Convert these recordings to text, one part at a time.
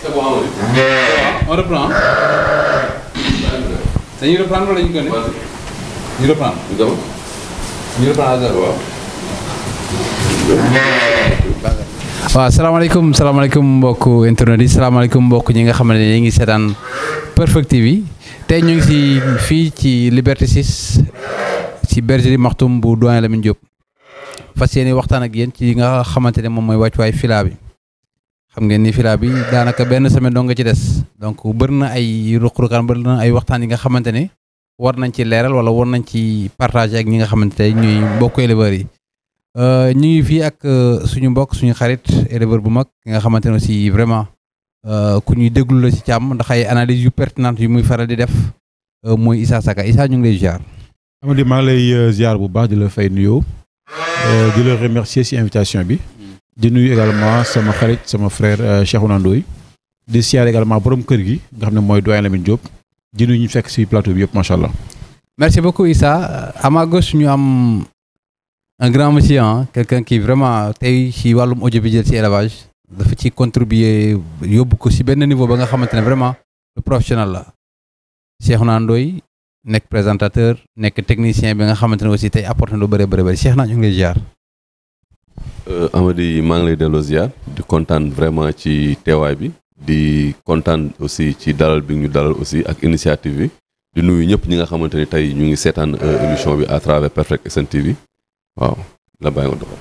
C'est bon, on reprend. Dañuy reprendre wala ñu ko ne? Ñu reprendre. Ñu reprendre à zéro. waaw salaamaaleykum mbokk internet yi salaamaaleykum mbokk ñi nga xam ne ñu ngi seetaan Perfect TV tey ñu ngi si fii ci Liberté 6 ci bergerie Makhtoum bu doyen Lamine Diop fas yéene waxtaan ak yéen ci nga xamante ne moom mooy wàccuwaay fila bi xam ngeen ni fila bi daanaka benn semaine dong nga ci des donc bëri na ay ruq-ruqaan bëri na ay waxtaan yi nga xamante ne war nañ ci leeral wala war nañ ci partager ak ñi nga xamante ne ñuy mbokk éleveurs yi. ñu ngi fii ak suñu mbokk suñu xarit éleveur bu mag nga xamante ne aussi vraiment ku ñuy déglu la ci càmm ndax ay analyse yu pertinente yu muy faral di def mooy Issa Saka Issa ñu ngi lay ziar. Amady maa ngi lay ziar bu baax di la fay nuyoo di la remercier ci invitation bi di nuyu également sama xarit sama frère Cheikhouna Ndoye di ziar également borom kër gi nga xam ne mooy doyen Lamine Diop di nuyu ñu fekk ci plateau bi yëpp macha allah. merci beaucoup Issa à ma gauche ñu am. Un grand monsieur, hein? Quelqu'un qui vraiment tey ci wàllum audiovisuel ci élevage dafa ci contribuer yóbbu ko ci benn niveau ba nga xamante ne vraiment le professionnel la Cheikhouna Ndoye nekk présentateur nekk technicien bi nga xamante ne aussi tey apporté lu bëri Cheikhouna ñu ngi lay ziar. Amady maa ngi lay delloo ziar di kontaan vraiment ci teewaay bi di kontaan aussi ci dalal bi ñu dalal aussi ak initiative bi di nuyu ñëpp ñi nga xamante ni tey ñu ngi seetaan émission bi à travers Perfect SN TV. waaw la bàyyi nga doxal.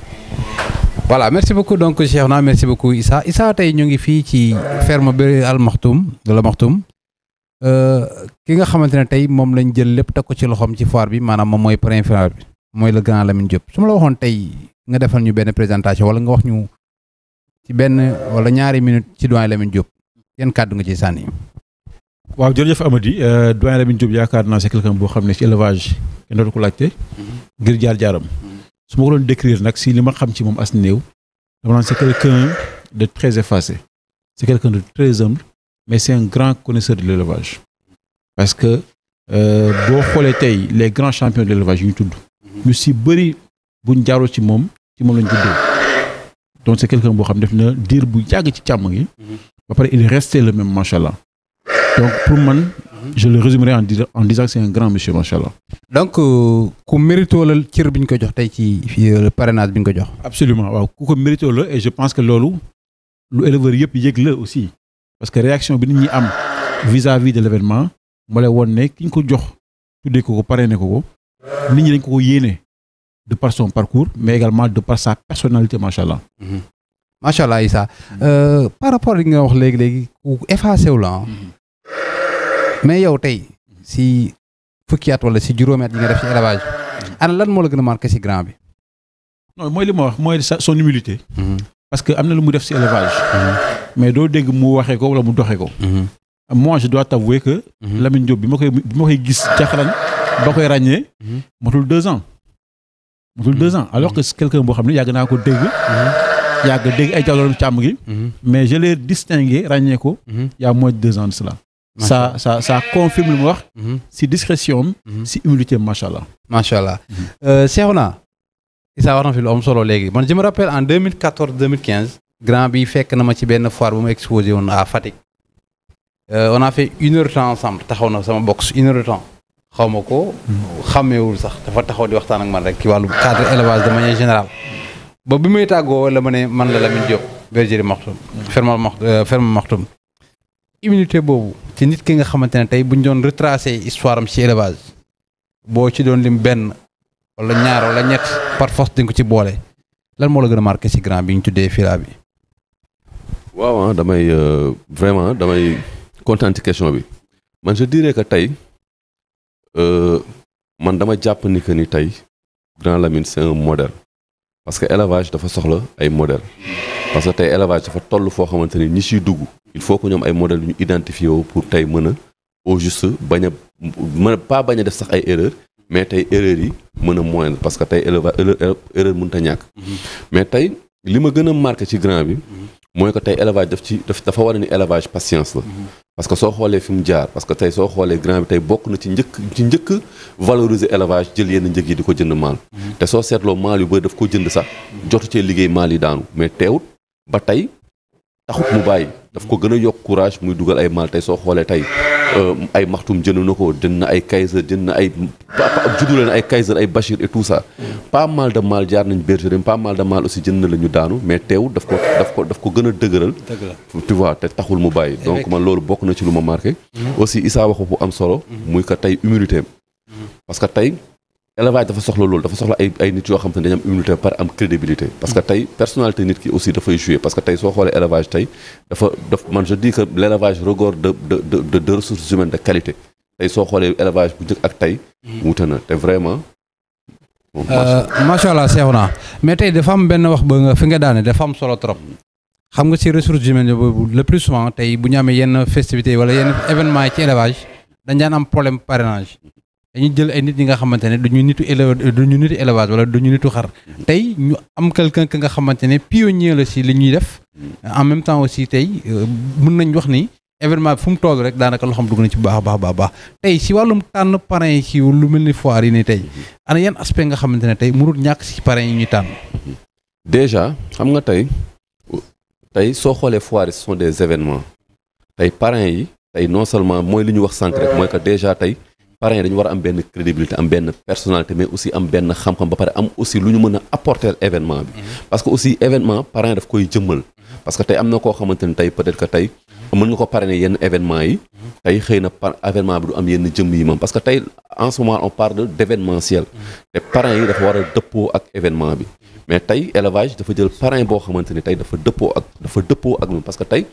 voilà merci beaucoup donc Cheikhouna merci beaucoup Issa tey ñu ngi fii ci ferme bi Al Makhtoum de la Makhtoum ki nga xamante ne tey moom lañ jël lépp teg ko ci loxoom ci foire bi maanaam moom mooy parrain foire bi mooy le grand Lamine Diop su ma la waxoon tey nga defal ñu benn présentation wala nga wax ñu ci benn wala ñaari minute ci doyen Lamine Diop yan kàddu nga ciy sànni. waaw jërëjëf Amady doyen Lamine Diop yaakaar naa c'est quelqu'un boo xam ne ci élevage kenn dootu ko laajte ngir jaar-jaaram. su ma ko doon décrire nag si li ma xam ci moom as néew dama naan c'est quelqu'un de très effacé c'est quelqu'un de très humble mais c'est un grand connaisseur de l'élevage parce que boo xoolee tey les grands champions de l'élevage yu ñu tudd ñu si bëri buñ jaaroo ci moom lañ juddoo donc c'est quelqu'un boo xam def na diir bu yàgg ci càmm gi ba pare il est resté le même machallah donc pour man je le résumerai en disant que c'est un grand monsieur machallah. donc ku mérito la cër bi ñu ko jox tey ci parrainage bi ñu ko jox. absolument waaw ku ko mérito la et je pense que loolu lu éleveur yëpp yëg la aussi parce que réaction bi nit ñi am vis-à-vis de l'événement moo lay won ne ki ñu ko jox tuddee ko parrainé ko nit ñi dañ ko yéene de par son parcours mais également de par sa personnalité machallah. macha allah Issa par rapport li nga wax léegi ku effacé wu la mais yow tey si fukki at wala si juróomi at yi nga def ci élevage ana lan moo la gën a marqué si grand bi. non mooy li ma wax mooy son humilité. parce que am na lu mu def ci élevage. mais doo dégg mu waxee ko wala mu doxee ko. moi je dois t'avouer que. Lamine Diop bi ma koy gis jaxaran ba koy ràññee. matul 2 ans. alors que c'est quelqu'un boo xam ne yàgg naa ko dégg. yàgg dégg ay jàlloon càmm gi. mais je l'ai distingué ràññee ko. il y a moins de 2 ans de cela. ça confirme lu mu wax. si discrétion si humilité machallah. machallah Cheikhouna Issa wax na fi lu am solo léegi man je me rappelle en 2014-2015 grand bi fekk na ma ci benn foire bu mu exposé woon à Fatick. On a fait 1 heure de temps ensemble taxaw na sama box 1 heure de temps xaw ma ko xàmmeewul sax dafa taxaw di waxtaan ak man rek ci wàllu cadre élevage de manière générale ba bi muy tàggoo la ma ne man la Lamine Diop bergerie Makhtoum ferme Makhtoum immunité boobu ci nit ki nga xamante ne tey bu ñu doon retracer histoire am ci élevage boo ci doon lim benn wala ñaar wala ñett par force di nga ko ci boole lan moo la gën a marqué ci grand bi ñu tuddee fila bi. waaw vraiment damay kontaan ci question bi man je dirais que tey man dama jàpp ni que ni tey grand Lamine c'est un modèle parce que élevage dafa soxla ay modèle parce que tey élevage dafa toll foo xamante ni ñi ciy dugg il faut que ñoom ay modèles yu ñu identifié wu pour tey mën a au juste bañ a def sax ay erreurs mais tey erreurs yi mën a moindre parce que tey erreur mënut a ñàkk. mais tey li ma gën a marqué ci grand bi mooy que tey élevage dafa war a ni élevage patience la. parce que soo xoolee fi mu jaar parce que tey soo xoolee grand bi tey bokk na ci njëkk valoriser élevage jël yenn njëg yi di ko jënd maal. te soo seetloo maal yu bëri daf ko jënd sax jotu cee liggéey maal yi daanu mais teewut ba tey taxut mu bàyyi daf ko gën a yokk courage muy dugal ay maal tey soo xoolee tey ay maxtum jënd na ko jënd na ay Kaiser jënd na ay juddule na ay Kaiser ay Bachir et tout ça pas mal de mal jaar nañ bergerie pas mal de mal aussi jënd na la ñu daanu mais teew daf ko gën a dëgëral tu vois te taxul mu bàyyi donc man loolu bokk na ci lu ma marqué aussi Issa waxu bu am solo muy que tey humilité parce que tey élevage dafa soxla loolu dafa soxla ay nit yoo xam te ne dañu am humilité par am crédibilité parce que tey personnalité nit ki aussi dafay jouer parce que tey soo xoolee élevage tey dafa man je dis que l' élevage regorge de ressources humaines de qualité tey soo xoolee élevage bu njëkk ak tey wute na te vraiment macha allah Cheikhouna mais tey dafa am benn wax ba nga fi nga daane dafa am solo trop xam nga ci ressources humaines boobu le plus souvent tey bu ñu amee yenn festivités wala yenn événements yi ci élevage dañ daan am problème parrainage dañuy jël ay nit ñi nga xamante ne duñu nitu élevage wala duñu nitu xar tey ñu am quelqu'un nga xamante ne pionnier la si li ñuy def en même temps aussi tey mën nañ wax ni événement bi fu mu toll rek daanaka loo xam dugg na ci bu baax tey si wàllum tànn parrain yi ci lu mel ni foire yi ni tey ana yan aspect nga xamante ne tey mënul ñàkk si parrain yi ñuy tànn. déjà xam nga tey soo xoolee foire yi ce sont des événements tey parrain yi tey non seulement mooy li ñu wax sànq rek mooy que déjà tey. parrain yi dañu war a am benn crédibilité am benn personnalité mais aussi am benn xam-xam ba pare am aussi lu ñu mën a apporter événement bi parce que aussi événement parrain daf koy jëmmal parce que tey am na koo xamante ne tey peut-être que tey mën nga ko parrainer yenn événement yi tey xëy na événement bi du am yenn jëmm yi moom parce que tey en ce moment on parle d'événementiel te parrain yi dafa war a dëppoo ak événement bi mais tey élevage dafa jël parrain boo xamante ni tey dafa dëppoo ak moom parce que tey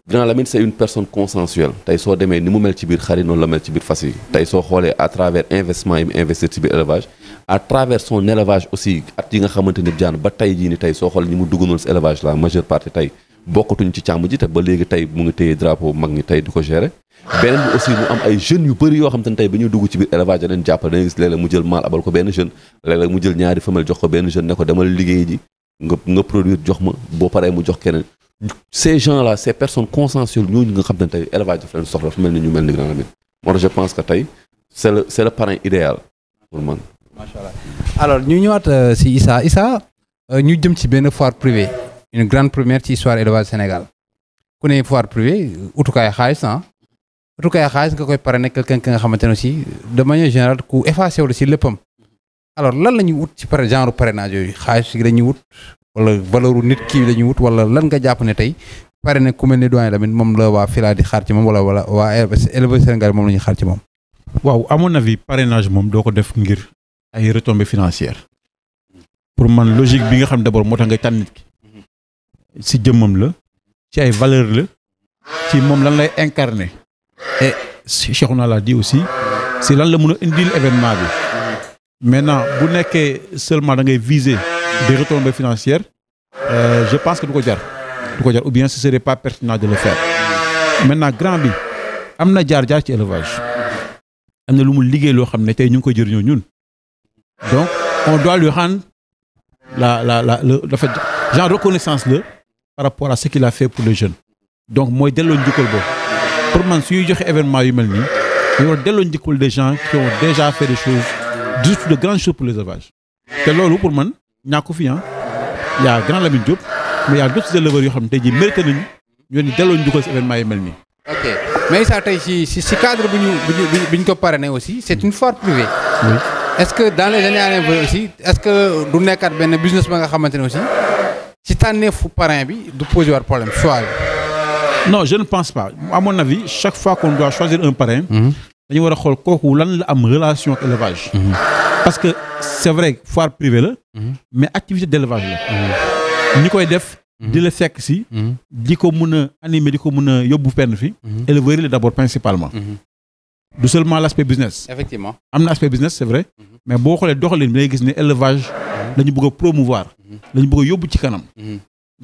Grand Lamine c'est une personne consensuelle tey soo demee ni mu mel ci biir xar yi noonu la mel ci biir fas yi tey soo xoolee à travers investissement yi mu investir ci biir élevage à travers son élevage aussi at yi nga xamante ni jaan ba tey jii ni tey soo xoolee ñi mu dugg noonu si élevage la majeure partie tey bokkatuñ ci càmm ji te ba léegi tey mu ngi téye drapeau mag ñi tey di ko gérer beneen bi aussi mu am ay jeunes yu bëri yoo xam te ne tey ba ñuy dugg ci biir élevage da leen jàppale da ngay gis léeg-léeg mu jël mâle abal ko benn jeune léeg-léeg mu jël ñaari femelle jox ko benn jeune ne ko demal liggéey ji nga produire jox ma boo paree mu jox keneen ces gens-là ces personnes consensuelles ñooñu nga xam ne tey élevage daf leen soxla fu mel ni ñu mel ni Grand Lamine moo tax je pense que tey c'est le parrain idéal pour man. macha allah alors ñu ñëwaat si Issa ñu jëm ci benn foire privée une grande première ci histoire élevage Sénégal ku ne foire privée utukaay xaalis nga koy parrainer quelqu'un nga xamante ne aussi de manière générale ku effacé wala si léppam alors lan la ñuy wut ci genre parrainage yooyu xaalis gi dañuy wut. wala valeuru nit kii la ñuy wut wala lan nga jàpp ne tey pare ne ku mel ne doyen Lamine moom la waa Fila di xaar ci moom wala waa éleveur Sénégal moom la ñuy xaar ci moom. waaw à mon avis parrainage moom doo ko def ngir ay retombées financières pour man logique bi nga xam d'abord moo tax ngay tànn nit ki si jëmmam la ci ay valeur la ci moom lan lay incarner et Cheikhouna l'a dit aussi si lan la mën a indil événement bi maintenant bu nekkee seulement da ngay viser des retombées financières je pense que du ko jar ou bien ce serait pas pertinent de le faire maintenant grand bi am na jaar ci élevage am na lu mu liggéey loo xam ne tey ñu ngi koy jëriñoo ñun donc on doit lui rendre dafa genre reconnaissance la par rapport à ce qu'il a fait pour les jeunes donc mooy delloo njukkal boobu pour man suñuy joxe événement yu mel nii dañoo delloo njukkal des gens qui ont déjà fait des choses juste de grandes choses pour les élevages te loolu pour man ñàkku fi y a Grand Lamine Diop mais y a d'autres éleveurs yoo xam ne tey jii mérité nañu ñu ni delloo njukkal si événement yi mel nii. ok mais ça tey si cadre bi ñu ko parrainé aussi c'est une foire privée. Oui. Est-ce que dans les années à venir aussi est-ce que du nekkaat benn business ba nga xamante ne aussi ci tànneefu parrain bi du poser war problème choix bi. non je ne pense pas à mon avis chaque fois qu'on doit choisir un parrain. dañu war a xool kooku lan la am relation ak élevage. parce que c'est vrai foire privée la. mais activité d'élevage la. ñi koy def. di la fekk si. di ko mën a animer di ko mën a yóbbu fenn fi. éleveurs yi la d'abord principalement. du seulement l'aspect business. effectivement am na aspect business c'est vrai. mais boo xoolee doxalin bi day gis ne élevage. la ñu bëgg a promouvoir. la ñu bëgg a yóbbu ci kanam.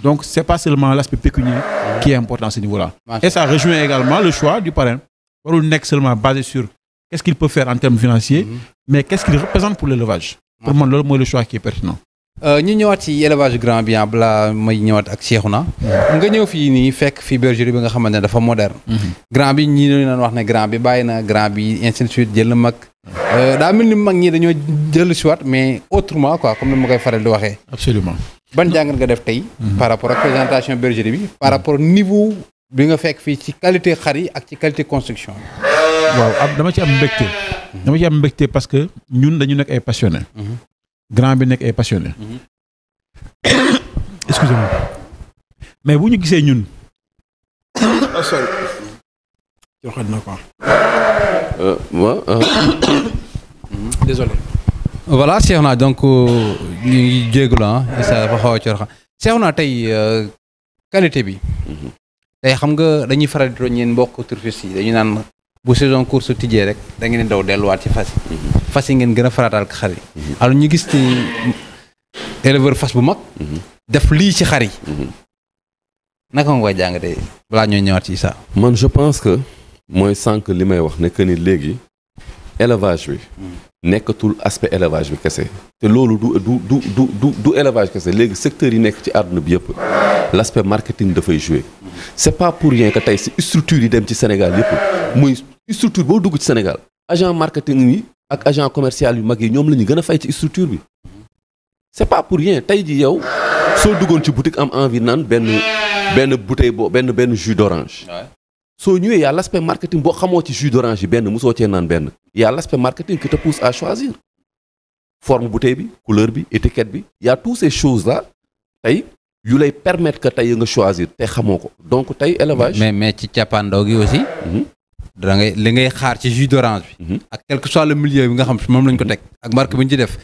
donc c'est pas seulement l'aspect pécuniaire qui est important à ce niveau-là. Et ça rejoint également le choix du parrain. warul nekk seulement basé sur qu'est-ce qu'il peut faire en termes financiers. mais qu'est-ce qu'il représente pour l'élevage. pour man loolu mooy le choix qui est pertinent. ñu ñëwaat ci élevage grand bi balaa may ñëwaat ak Cheikhouna nga ñëw fii nii fekk fii bergerie bi nga xamante ne dafa moderne. grand bi ñii dañu doon wax ne grand bi bàyyi na grand bi ainsi de suite jël na mag. daa mel ni mag ñi dañoo jël si waat mais autrement quoi comme ni ma koy faral di waxee. absolument. ban jàngat nga def tey. par rapport ak présentation bergerie bi. par rapport niveau bi nga fekk fii ci qualité xar yi ak ci qualité construction bi. waaw dama ci am mbégte. dama ci am mbégte parce que ñun dañu nekk ay passionné. grand bi nekk ay passionné. excusez-moi mais bu ñu gisee ñun. sorry. joxaat na quoi. désolé. voilà Cheikhouna donc ñu ngi jégalu Issa dafa xaw a coor xam Cheikhouna tey qualité bi. tey xam nga dañuy faral di tooñ ñeen mbokk turfistes yi dañu naan bu saison course tijjee rek da ngeen di daw delluwaat ci fas yi. fas yi ngeen gën a farataal xar yi. alors ñu gis ni éleveur fas bu mag. def lii ci xar yi. naka nga koy jàngatee balaa ñoo ñëwaat ci Issa. man je pense que mooy sànq li may wax ne que ni léegi élevage bi. nekkatul aspect élevage bi kese. te loolu du élevage kese léegi secteurs yi nekk ci àdduna bi yëpp l' aspect marketing dafay jouer. c' est pas pour rien que tey si structure yi dem ci Sénégal yëpp muy structure boo dugg ci Sénégal agent marketing yi ak agent commercial yu mag yi ñoom la ñu gën a fay ci structure bi. c' est pas pour rien tey ji yow soo duggoon ci boutique am envie naan benn bouteille benn jus d' orange. soo ñëwee y a l' aspect marketing boo xamoo ci jus d' orange yi benn mosoo cee naan benn. y a l' aspect marketing qui te pousse à choisir forme bouteille bi couleur bi étiquette bi y a toutes ces choses là tey yu lay permettre que tey nga choisir te xamoo ko donc tey élevage. mais ci cappaandaw gi aussi. da ngay li ngay xaar ci jus d'orange bi. ak quel que soit le milieu bi nga xam moom lañ ko teg. ak marque bi ñu ci def.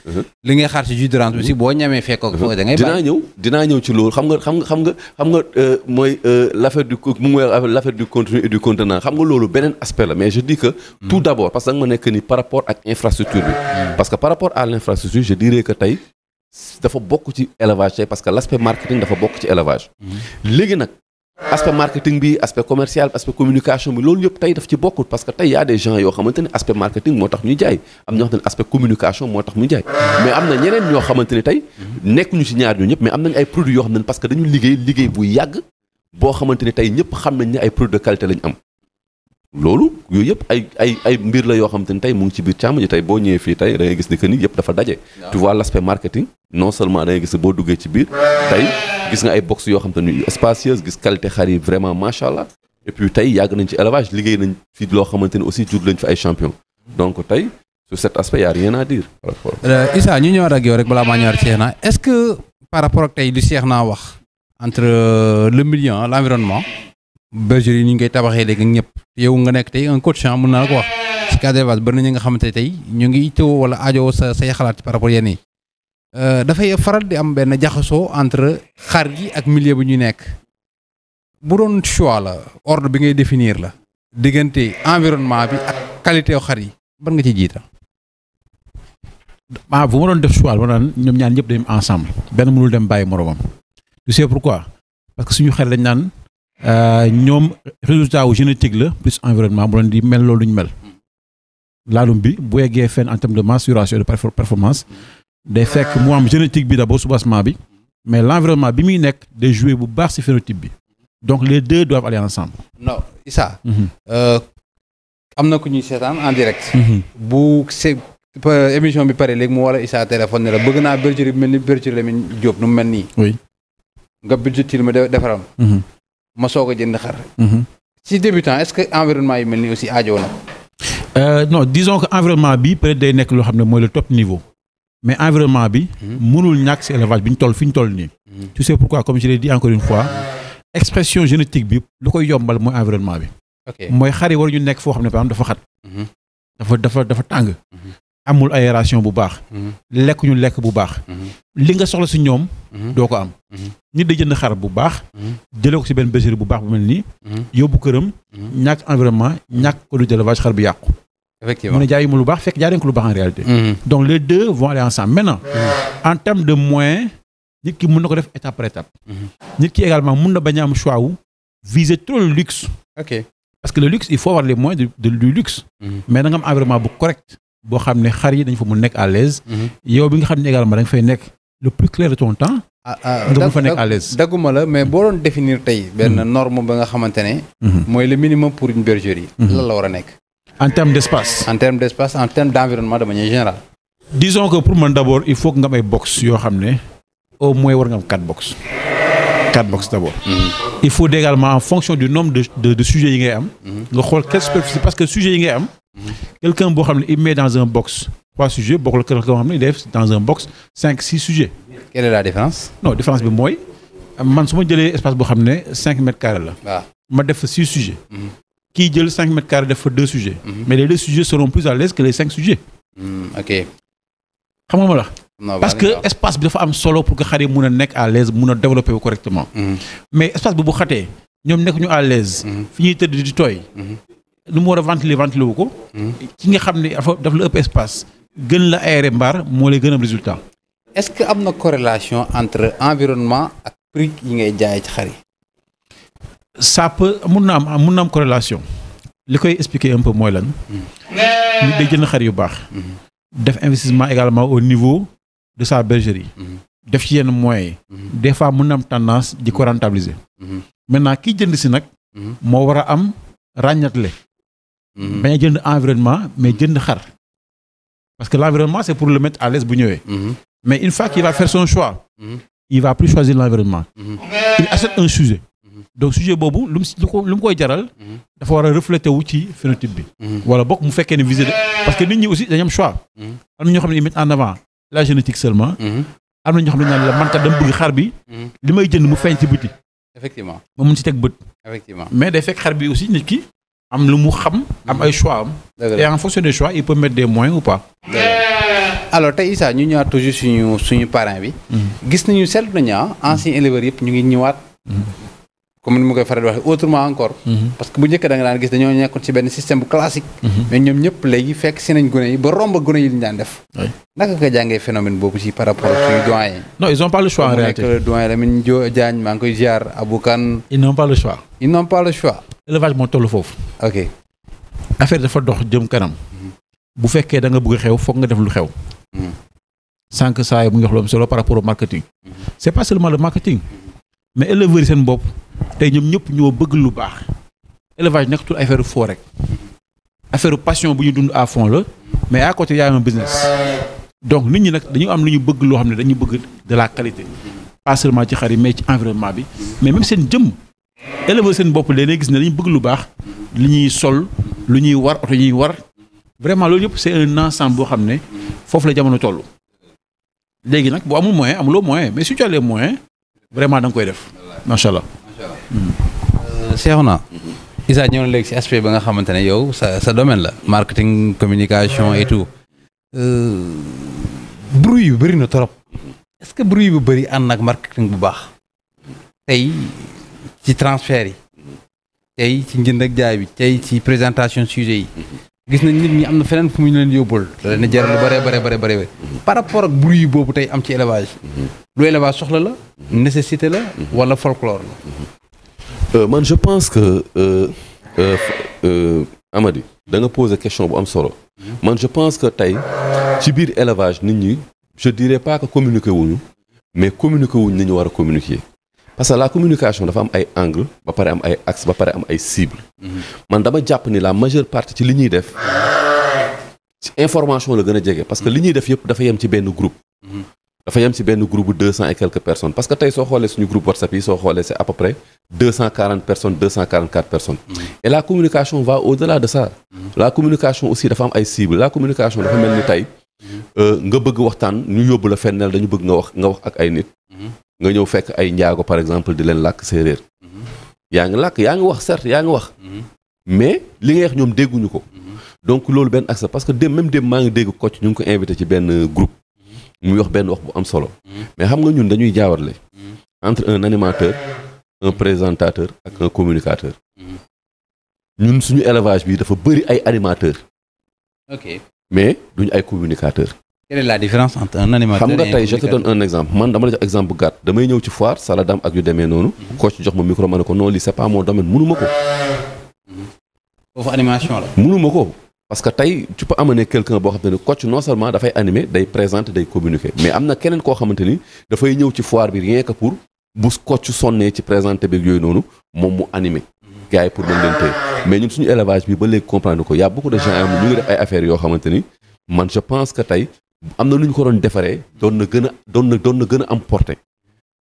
li ngay xaar ci jus d'orange bi aussi boo ñamee fekkoo ko da ngay bàyyi. dinaa ñëw ci loolu xam nga mooy l' affaire du mu ngi l' affaire du contenu et du contenant xam nga loolu beneen aspect la mais je dis que. tout d' abord parce que da nga ma nekk ni par rapport ak infrastructure bi. parce que par rapport à l' infrastructure je dirais que tey dafa bokk ci élevage tey parce que l' aspect marketing dafa bokk ci élevage. léegi nag. aspect marketing bi aspect commercial aspect communication bi loolu yëpp tey daf ci bokkut parce que tey y a des gens yoo xamante ne aspect marketing moo tax ñu jaay am ñoo xam ne aspect communication moo tax ñu jaay mais am na ñeneen ñoo xamante ne tey nekkuñu ci ñaar ñoo ñëpp mais am nañ ay produits yoo xam ne parce que dañu liggéey bu yàgg boo xamante ne tey ñëpp xam nañ ne ay produits de qualité lañ am loolu yooyu yëpp ay mbir la yoo xamante ne tey mu ngi ci biir càmm ji tey boo ñëwee fii tey da ngay gis ni que ni yëpp dafa daje tu vois l' aspect marketing non seulement da ngay gis boo duggee ci biir tey gis nga ay box yoo xam te ne spacieuse gis qualité xar yi vraiment macha allah et puis tey yàgg nañ ci élevage liggéey nañ fi loo xamante ne aussi jur lañ fi ay champion donc tey sur cet aspect y a rien à dire par rapport Issa ñu ñëwaat ak yow rek balaa maa ñëwaat Cheikhouna est ce que par rapport ak tey li Cheikhouna wax entre le milieu l' environnement bergerie yi ñu ngi koy tabaxee léegi ñëpp yow nga nekk tey un coach mën naa la ko wax ci cadre élevage bëri na ñi nga xamante ne tey ñu ngi itteewoo wala aajowoo say xalaat par rapport yéen yi dafay faral di am benn jaxasoo entre xar yi ak milieu bi ñu nekk bu doon choix la ordre bi ngay définir la diggante environnement bi ak qualité xar yi ban nga ci jiita bu ma doon def choix ma naan ñoom ñaan ñëpp dañu ensemble benn mënul dem bàyyi moromam tu sais pourquoi parce que suñu xel dañ naan ñoom résultat wu génétique la plus environnement bu leen di mel loolu duñ mel laalum bi bu yeggee fenn en terme de maturation de performance day fekk mu am génétique bi d'abord soubassement bi mais l' environnement bi muy nekk day jouer bu baax ci phénotype bi donc les deux doivent aller ensemble. non Issa. am na ku ñuy seetaan en direct. bu émission bi pare léegi mu wala Issa téléphone ne la bëgg naa bergerie bi mel ni bergerie Lamine Diop nu mu mel nii. oui nga budgétil ma defaral. ma soog a jënd xar. ci débutant est-ce que environnement yi mel ni aussi aajo na. non disons que environnement bi peut-être day nekk loo xam ne mooy le top niveau. mais environnement bi. mënul ñàkk ci élevage bi ñu toll fi ñu toll nii. tu sais pourquoi comme je l'ai dit encore une fois expression génétique bi lu koy yombal mooy environnement bi. mooy xar yi war ñu nekk foo xam ne par exemple dafa xat. dafa tàng. amul aération bu baax. lekk ñu lekk bu baax. li nga soxla ci ñoom. doo ko am. nit day jënd xar bu baax. jëlee ko ci benn bergerie bu baax bu mel nii. yóbbu këram. ñàkk environnement ñàkk conduite d'élevage xar bi yàqu. effectivement mu ne jaay mu lu baax fekk jaay ko lu baax en réalité. donc les deux vont aller ensemble maintenant. en termes de moyens nit ki mën na ko def étape par étape. nit ki également mën na bañ a am choix wu viser trop le luxe. ok parce que le luxe il faut avoir les moyens du luxe. mais da nga am environnement bu correct. boo xam ne xar yi dañ fa mun nekk à l'aise yow bi nga xam ne également da nga fay nekk le plus clair de ton temps. nga mun fa nekk à l'aise. dagguma la mais boo doon définir tey benn norme ba nga xamante ne. mooy le minimum pour une bergerie. lan la war a nekk. en termes d'espace. en termes d'espace en termes d'environnement de manière générale. disons que pour man d'abord il faut que nga am ay box yoo xam ne au moins war nga am 4 box. 4 box d'abord. il faut également en fonction du nombre de sujets yi ngay am. nga xool quelle superficie parce que sujets yi ngay am. quelqu'un boo xam ne il met dans un box 3 sujets bokkul quelqu'un boo xam ne il def dans un box 5 6 sujets. quelle est la différence. non différence bi mooy man su ma jëlee espace boo xam ne 5 mètres carrés la. waaw ma def fa 6 sujets. kii jël 5 mètres carrés def fa 2 sujets. mais les 2 sujets seront plus à l'aise que les 5 sujets. ok. xam nga ma la. parce que espace bi dafa am solo pour que xar yi mun a nekk à l'aise mun a développer correctement. mais espace bi bu xatee ñoom nekk ñu à l'aise. fi ñuy tëdd di tooy. lu mu war a ventiler wu ko. ki nga xam ne dafa la ëpp espace gën la aéré mbaar moo lay gën a am résultat. est-ce que am na corrélation entre environnement ak prix yi ngay jaayee ci xar yi. ça peut mun na am corrélation li koy expliquer un peu mooy lan. nit day jënd xar yu baax. def investissement également au niveau de sa bergerie. def ci yenn moyens. des fois mun na am tendance di ko rentabiliser. maintenant kiy jënd si nag. moo war a am ràññatle. bañ a jënd environnement mais jënd xar. parce que l'environnement c'est pour le mettre à l'aise bu ñëwee. mais une fois qu'il va faire son choix. il va plus choisir l'environnement. il achète un sujet. donc sujet boobu lu mu koy jaral. dafa war a refléter wu ci phénotype bi. wala bokk mu fekkee ne visé parce que nit ñi aussi dañu am choix. am na ñoo xam ne ils mettent en avant la génétique seulement. am na ñoo xam ne naan la man kat dama bëgg xar bi. li may jënd mu feeñ ci biti. effectivement ma mun ci teg bët. effectivement mais day fekk xar bi aussi nit ki am lu mu xam. am ay choix am. et en fonction des choix il peut mettre des moyens ou pas. alors tey Issa ñu ñëwaat toujours suñu parrain bi. gis nañu seetlu nañu anciens éleveurs yëpp ñu ngi ñëwaat. comme ni ma koy faral di waxee autrement encore. parce que bu njëkk da nga daan gis dañoo nekkoon ci benn système bu classique. mais ñoom ñëpp léegi fekk si nañ gone yi ba romb gone yi li ñu daan def. naka nga jàngee phénomène boobu ci par rapport ak suñu doyen. non ils ont pas le choix en réalité. le doyen Lamine Diagne maa ngi koy ziar Abou Kane. ils n'ont pas le choix. ils n'ont pas le choix. élevage moo toll foofu. ok affaire dafa dox jëm kanam. bu fekkee da nga bëgg xew foog nga def lu xew. sànq saa yi mu ngi wax lu am solo par rapport au marketing. c'est pas seulement le marketing. mais éleveurs yi seen bopp tey ñoom ñëpp ñoo bëgg lu baax. élevage nekkatul affaire foo rek. affaire passion bu ñu dund à fond la. mais à côté y a un business. donc nit ñi nag dañu am lu ñu bëgg loo xam ne dañu bëgg de la qualité. pas seulement ci xar yi mais ci environnement bi. mais même seen jëmm. éleveurs seen bopp léeg-léeg gis ne dañu bëgg lu baax. li ñuy sol lu ñuy war oto ñuy war. vraiment loolu yëpp c'est un ensemble boo xam ne foofu la jamono toll. léegi nag boo amul moyen amuloo moyen mais si tu as les moyens vraiment da nga koy def macha allah. Cheikhouna. Issa ñëw na léegi si aspect ba nga xamante ne yow sa domaine la. marketing communication et tout. bruit yu bëri na trop. est-ce que bruit bu bëri ànd ak marketing bu baax. tey ci transfert yi. tey ci njënd ak jaay bi tey ci présentation sujet yi. gis nañ nit ñi am na feneen fu mu ñu leen yóbbul da leen jar lu bare par rapport ak bruit boobu tey am ci élevage lu élevage soxla la nécessité la wala folklore la man je pense que Amady da nga poser question bu am solo man je pense que tey ci biir élevage nit ñi je dirais pas que communiquer wuñu mais communiquer wuñu ni ñu war a communiquer parce que la communication dafa am ay angle ba pare am ay axe ba pare am ay cible man dama jàpp ni la majeure partie ci li ñuy def ci information la gën a jege parce que li ñuy def yëpp dafa yem ci benn groupe dafa yem ci benn groupe bu 200 et quelques personnes parce que tey soo xoolee suñu groupe WhatsApp yi soo xoolee c'est à peu près 240 personnes 244 personnes et la communication va au-delà de ça la communication aussi dafa am ay cible la communication dafa mel ni tey nga bëgg waxtaan ñu yóbbu la fennel dañu bëgg nga wax ak ay nit nga ñëw fekk ay njaago par exemple di leen làkk séeréer yaa ngi làkk yaa ngi wax certes yaa ngi wax mais li nga wax ñoom dégguñu ko donc loolu benn axe parce que même maa ngi dégg Kocc ñu ngi ko invité ci benn groupe muy wax benn wax bu am solo mais xam nga ñun dañuy jaawarle entre un animateur un présentateur ak un communicateur ñun suñu élevage bi dafa bëri ay animateurs ok mais duñu ay communicateurs. Quelle est la différence entre un animateur xam nga et un tey je te donne un exemple man dama la jox exemple bu gàtt damay ñëw ci foire Saladam ak yu demee noonu. Kocc jox ma micro ma ne ko non lii c'est pas mon domaine mënuma ko. foofu animation la. mënuma ko parce que tey tu peux amener quelqu'un boo xamante ni coach non seulement dafay animer day présenter day communiquer mais am na keneen koo xamante ni dafay ñëw ci foire bi rien que pour bu coach sonnee ci présenter beeg yooyu noonu moom mu animer gars yi pour mën leen téye mais ñun suñu élevage bi ba léegi comprendre ko y a beaucoup de gens ñu ngi def ay affaires yoo xamante ni man je pense que tey am na nu ñu ko doon defaree doon na gën a am portée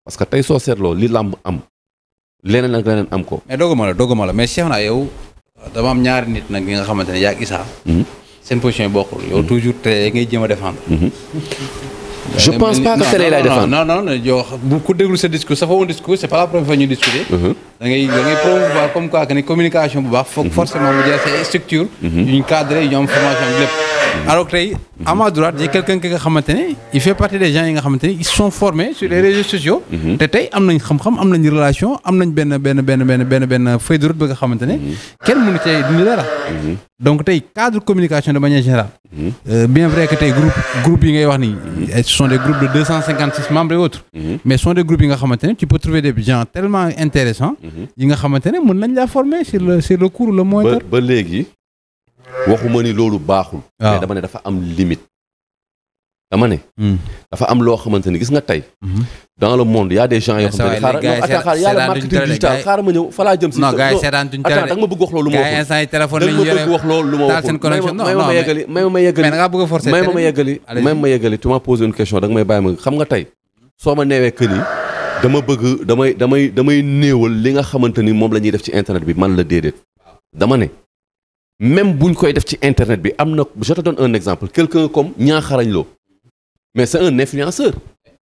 parce que tey soo seetloo li làmb am leneen ak leneen am ko. mais dogguma la mais Cheikh naa yow dama am ñaari nit nag yi nga xamante ne yaa ak Issa. seen position yi bokkul. yow toujours télé ngay jéem a défendre. je pense pas que télé laay défendre. non yow bu ku déglu sa discours sa foofu discours c'est pas la première fois ñu discuter. da ngay promouvoir comme quoi que ni communication bu baax. foog forcément mu jël say structure. yu ñu cadré yu ñu am formation bi lépp. alors tey à ma droite j'ai quelqu'un ki nga xamante ne il fait partie des gens yi nga xamante ne ils sont formés sur les réseaux sociaux. te tey am nañ xam-xam am nañ relation am nañ benn feuille de route bi nga xamante ne. kenn mënu cee dindi dara. donc tey cadre communication de manière générale. bien vrai que tey groupe yi ngay wax ni ce sont des groupes de 256 membres et autres. mais ce sont des groupes yi nga xamante ne tu peux trouver des gens tellement intéressants. yi nga xamante ne mën nañ laa former sur le court le moyen. ba léegi. waxuma ni loolu baaxul. mais dama ne dafa am limite. dama ne. dafa am loo xamante ni gis nga tey. dans le monde y a des gens yoo xamante ne xaaral yàlla marketing digital xaaral ma ñëw fa laa jëm si. non gars yi seetaan duñ tere de. da nga ma bëgg wax loolu lu ma waxul. instant yi téléphone lañu yore bëgg wax loolu lu ma waxul. seen connexion non ma yeggali mais da ngaa bëgg a forcer ma yeggali tu m'as posé une question da nga may bàyyi ma xam nga tey soo ma neewee que ni dama bëgg damay néewal li nga xamante ni moom la ñuy def ci internet bi man la déedéet dama ne. même buñ koy def ci internet bi am na je te donne un exemple quelqu'un comme Niakharañ Lo mais c'est un influenceur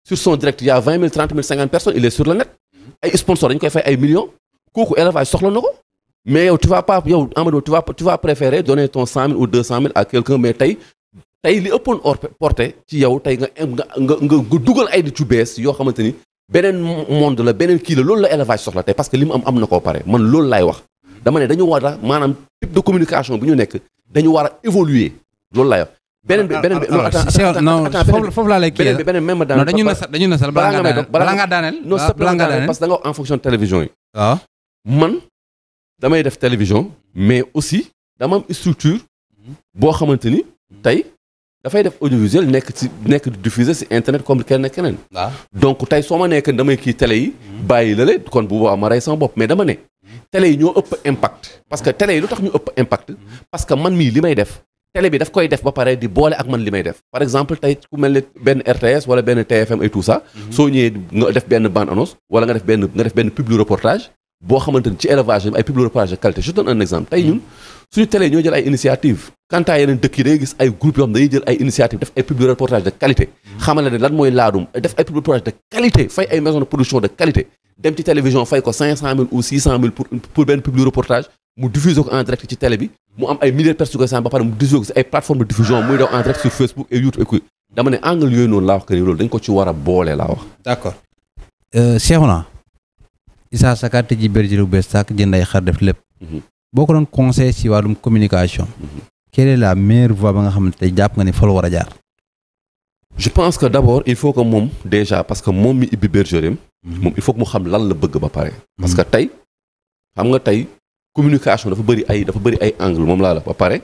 sur son direct il y a 20 000 30 000 50 personnes il est sur le net ay sponsors dañ koy fay ay millions kooku élevage soxla na ko mais yow tu vas pas yow Amadou tu vas préférer donner ton 100 000 ou 200 000 à quelqu'un mais tey li ëppoon porté ci yow tey nga dugal ay nit yu bees yoo xamante ni beneen monde la beneen kii la loolu la élevage soxla tey parce que li mu am na koo pare man loolu laay wax dama ne dañu war a maanaam type de communication bu ñu nekk dañu war a évoluer loolu laay wax. beneen bi foofu laa lay kii beneen même ma daaneel dañu nasal balaa nga daaneel parce que da nga wax en fonction de télévision yi. waaw man damay def télévision mais aussi dama am structure boo xamante ni tey dafay def audiovisuel nekk di diffuser ci internet comme keneen. waaw donc tey soo ma nekk damay kii télé yi bàyyi la kon bu boobaa ma rey sama bopp mais dama ne. télé yi ñoo ëpp impact parce que télé yi lu tax ñu ëpp impact parce que man mii li may def télé bi daf koy def ba pare di boole ak man li may def par exemple tey ku mel ne benn RTS wala benn TFM et tout ça soo ñëwee nga def benn bande annonce wala nga def benn publi reportage boo xamante ni ci élevage ay publi reportage de qualité je donne un exemple tey ñun suñu télé ñoo jël ay initiative quant à yeneen dëkk yi day gis ay groupe yoo xam dañuy jël ay initiative def ay publi reportage de qualité xamal ne lan mooy laadum def ay publi reportage de qualité fay ay maison de production de qualité dem ci télévision fay ko 500 000 ou 600 000 pour benn publi reportage mu diffuser ko en direct ci télé bi mu am ay milliers de personnes ba pare mu diffuser ko ci ay plateformes de diffusion muy daw en direct sur Facebook et YouTube et dama ne angle yooyu noonu laa wax que ni loolu dañ ko ci war a boole laa wax. d'accord Cheikhouna Issa Saka tëjji bergerie bu bees tàkk jënd ay xar def lépp. boo ko doon conseil ci wàllum communication. quelle est la meilleure voie ba nga xam ne tey jàpp nga ni fa la war a jaar. je pense que d'abord il faut que moom déjà parce que moom mi ibbi bergerie moom il faut que mu xam lan la bëgg ba pare. parce que tey xam nga tey communication dafa bëri ay angle moom laa la ba pare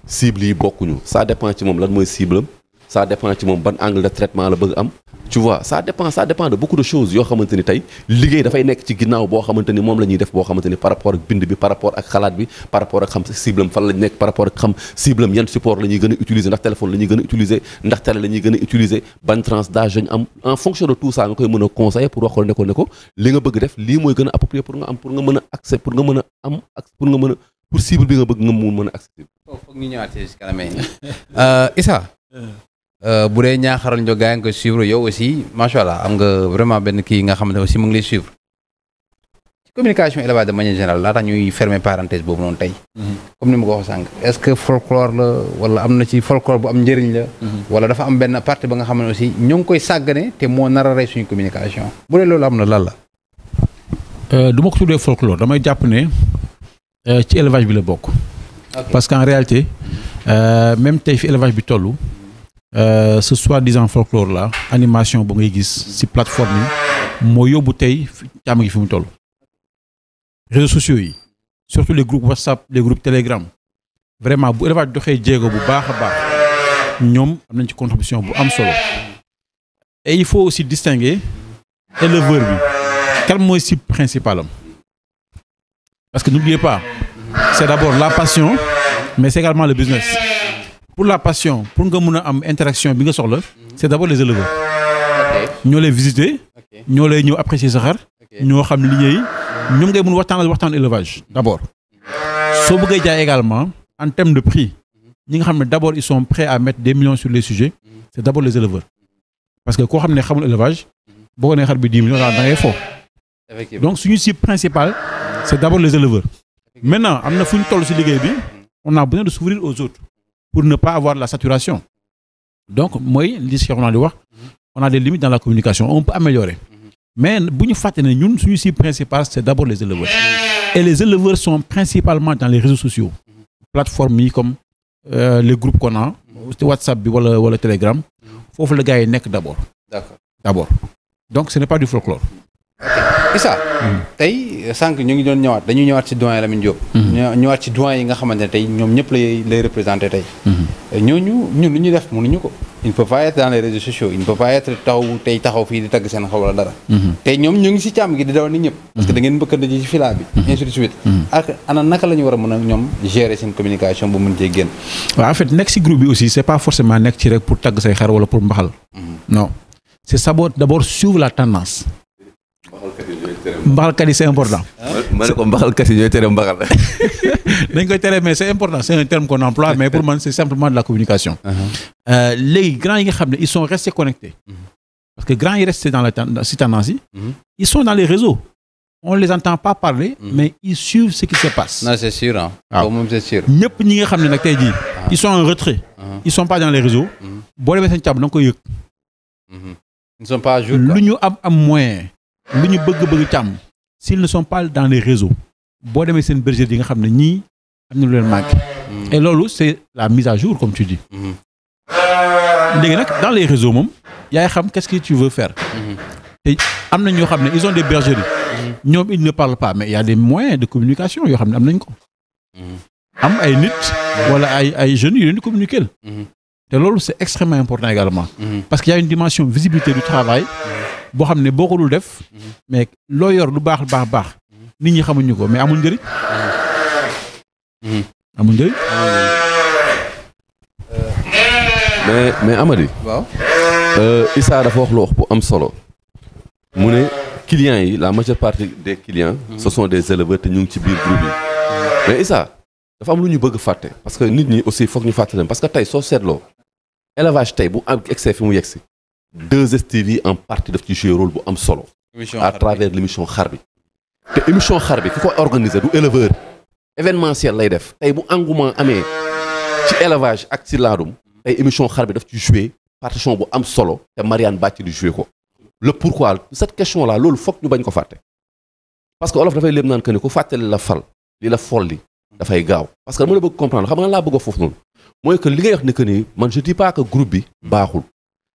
cible yi bokkuñu ça dépend ci moom lan mooy cible am ça dépend ci moom ban angle de traitement la bëgg am tu vois ça dépend de beaucoup de choses yoo xamante ni tey liggéey dafay nekk ci ginnaaw boo xamante ni moom la ñuy def boo xamante ni par rapport ak bind bi par rapport ak xalaat bi par rapport ak xam cible am fan la nekk par rapport ak xam cible am yan support la ñuy gën a utiliser ndax téléphone la ñuy gën a utiliser ndax télé la ñuy gën a utiliser ban tranche d'âge lañ am en fonction de tout ça nga koy mën a conseiller pour wax ko ne ko li nga bëgg def lii mooy gën a approprié pour nga am pour nga mën a accès pour nga mën a am pour nga mën a pour cible bi nga bëgg nga mën a accès. foog ñu ñëwaat ci kanam Issa bu dee ñaaxaral njo gaa ngi koy suivre yow aussi macha allah am nga vraiment benn kii nga xamante aussi mu ngi lay suivre ci communication élevage de manière générale laata ñuy fermer parenthèse boobu noonu tey. comme ni ma ko wax sànq est-ce que folklore la wala am na ci folklore bu am njëriñ la. wala dafa am benn partie ba nga xam ne aussi ñoo ngi koy sàggane te moo nar a rey suñu communication bu dee loolu am na lan la. du ma ko tuddee folklore damay jàpp ne ci élevage bi la bokk. parce qu'en réalité même tey fi élevage bi toll. ce soi-disant folklore là animation ba ngay gis ci plateforme yi moo yóbbu tey càmm gi fi mu toll. réseaux sociaux yi surtout les groupes WhatsApp les groupes Telegram vraiment bu élevage doxee jéego bu baax a baax ñoom am nañ ci contribution bu am solo et il faut aussi distinguer éleveur bi quel mooy cible principal am parce que n'oubliez pas c'est d'abord la passion mais c'est également le business pour la passion pour nga mën a am interaction bi nga soxla c'est d'abord les éleveurs ñoo lay visiter ñoo lay ñëw apprécier sa xar ñoo xam liggéey ñoom ngay mën waxtaan élevage d'abord soo bëggee jaay également en termes de prix ñi nga xam ne d'abord ils sont prêts à mettre des millions sur les sujets c'est d'abord les éleveurs parce que koo xam ne xamul élevage boo ko nee xar bi 10 millions da ngay fo donc suñu cible principale c'est d'abord les éleveurs maintenant am na fu ñu toll ci liggéey bi on a besoin de s'ouvrir aux autres pour ne pas avoir la saturation donc mooy li Cheikh naa di wax on a des limites dans la communication on peut améliorer mais bu ñu fàtte ne ñun suñu cible principale c'est d'abord les éleveurs et les éleveurs sont principalement dans les réseaux sociaux plateformes yi comme les groupes qu'on a WhatsApp bi wala Telegram foofu la gars yi nekk d'abord donc ce n'est pas du folklore. Issa tey sànq ñu ngi doon ñëwaat dañuy ñëwaat ci doyen Lamine Diop. ñëwaat ci doyen yi nga xamante ne tey ñoom ñëpp lay représenté tey. ñooñu ñun lu ñuy def mënuñu ko. il ne peut pas être dans les réseaux sociaux il ne peut pas être taxaw fii di tagg seen xaw wala dara. tey ñoom ñu ngi ci càmm gi di dawal nit ñëpp. parce que da ngeen bëkkante ci fila bi. ainsi de suite. ak ana naka la ñu war a mën a ñoom gérer seen communication bu mën cee génn. waaw en fait nekk ci groupe bi aussi c'est pas forcément nekk ci rek pour tagg say xar wala pour mbaxal. non c'est d'abord suivre la tendance. mbaxalkat yi c'est important. ma ne ko mbaxalkat yi ñooy tere mbaxal. dañ koy tere mais c'est important c'est un terme qu'on emploie mais pour moi c'est simplement de la communication. léegi grands yi nga xam ne ils sont restés connectés. parce que grands yi restés dans la ci tendance yi. ils sont dans les réseaux. on les entend pas parler. mais ils suivent ce qui se passe. non c'est sûr ah. waaw moom c'est sûr. ñëpp ñi nga xam ne nag tey jii. ils sont en retrait. ils sont pas dans les réseaux. boo demee seen càmm da nga koy yëg. ils ne sont pas à jour lu ñu am moyen. lu ñu bëgg càmm s'ils ne sont pas dans les réseaux boo demee seen bergerie yi nga xam ne ñii am na lu leen manqué et loolu c'est la mise à jour comme tu dis léegi nag dans les réseaux moom yaay xam qu'est-ce que tu veux faire te am na ñoo xam ne ils ont des bergeries ñoom ils ne parlent pas mais il y a des moyens de communication yoo xam ne am nañ ko am ay nit wala ay jeunes yu leen di communiquer te loolu c'est extrêmement important également parce qu'il y a une dimension visibilité du travail boo xam ne boo ko dul def mais loo yor lu baax nit ñi xamuñu ko mais amul njëriñ. mais Amady. waaw. Issa dafa wax lu wax bu am solo. mu ne clients yi la majeure partie des clients. ce sont des éleveurs te ñu ngi ci biir groupe yi. mais Issa dafa am lu ñu bëgg fàtte parce que nit ñi aussi foog ñu fàtte leen parce que tey soo seetloo élevage tey bu am excès fi mu yegsi 2STV en partie daf ci jouer rôle bu am solo. à travers l'émission xar bi. te émission xar bi ki ko organiser du éleveur événementiel lay def tey bu engouement amee ci élevage ak ci laadum tey émission xar bi daf ci jouer partition bu am solo te Marianne Bàcc di jouer ko. le pourquoi cette question là loolu foog ñu bañ ko fàtte parce que olof dafay léem naan que ni ku fàttali la fal li la folli dafay gaaw parce que dama la bëgg comprendre xam nga laa bëgg a foofu noonu mooy que li ngay wax ne que ni man je dis pas que groupe bi baaxul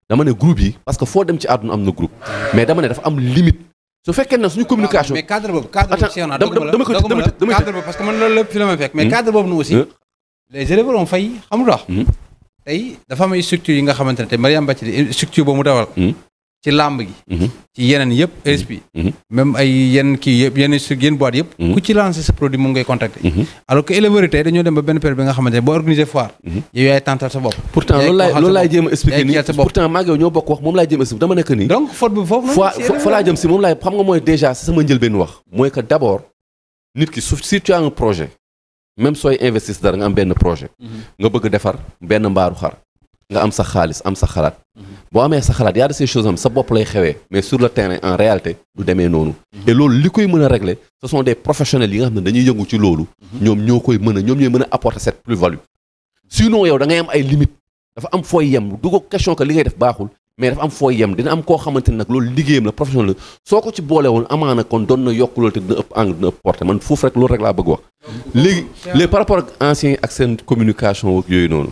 dama ne groupe yi parce que foo dem ci àdduna am na groupe mais dama ne dafa am limite su fekkee ne suñu communication. mais cadre boobu cadre boobu parce que man loolu lépp fi la may fekk mais cadre boobu aussi les éleveurs ont failli xamul tax tey dafa am ay structures yi nga xamante ne te Marianne Bàcc di structure boobu mu dawal ci làmb gi ci yeneen yëpp ESP même ay yenn kii yëpp yenn boîte yëpp ku ci lancer sa produit moom ngay contacter alors que éleveurs yi tey dañoo dem ba benn période bi nga xamante ne boo organiser foire yow yaay tental sa bopp pourtant loolu laay jéem a expliquer nii pourtant maa ngi yow ñoo bokk wax moom laay jéem a expliquer dama nekk nii donc faute bi foofu fa laa jëm si moom laay xam nga mooy déjà si sama njëlbeen wax mooy que d'abord nit ki si tu as un projet même sooy investir dara nga am benn projet nga bëgg defar benn mbaaru xar nga am sa xaalis am sa xalaat boo amee sa xalaat yaa de ces choses am sa bopp lay xewee mais sur le terrain en réalité du demee noonu et loolu li koy mën a régler ce sont des professionnels yi nga xam ne dañuy yëngu ci loolu ñoom ñoo koy mën a ñoom ñooy mën a apporter cette plus-value sinon yow da ngay am ay limites dafa am fooy yem du ko question que li ngay def baaxul mais dafa am fooy yem dina am koo xamante ne nag loolu liggéeyam la professionnel la soo ko ci boole woon amaana kon doon na yokk loolu te dina ëpp angle dina ëpp porté man foofu rek loolu rek laa bëgg wax léegi par rapport ak anciens yi ak seen communication ak yooyu noonu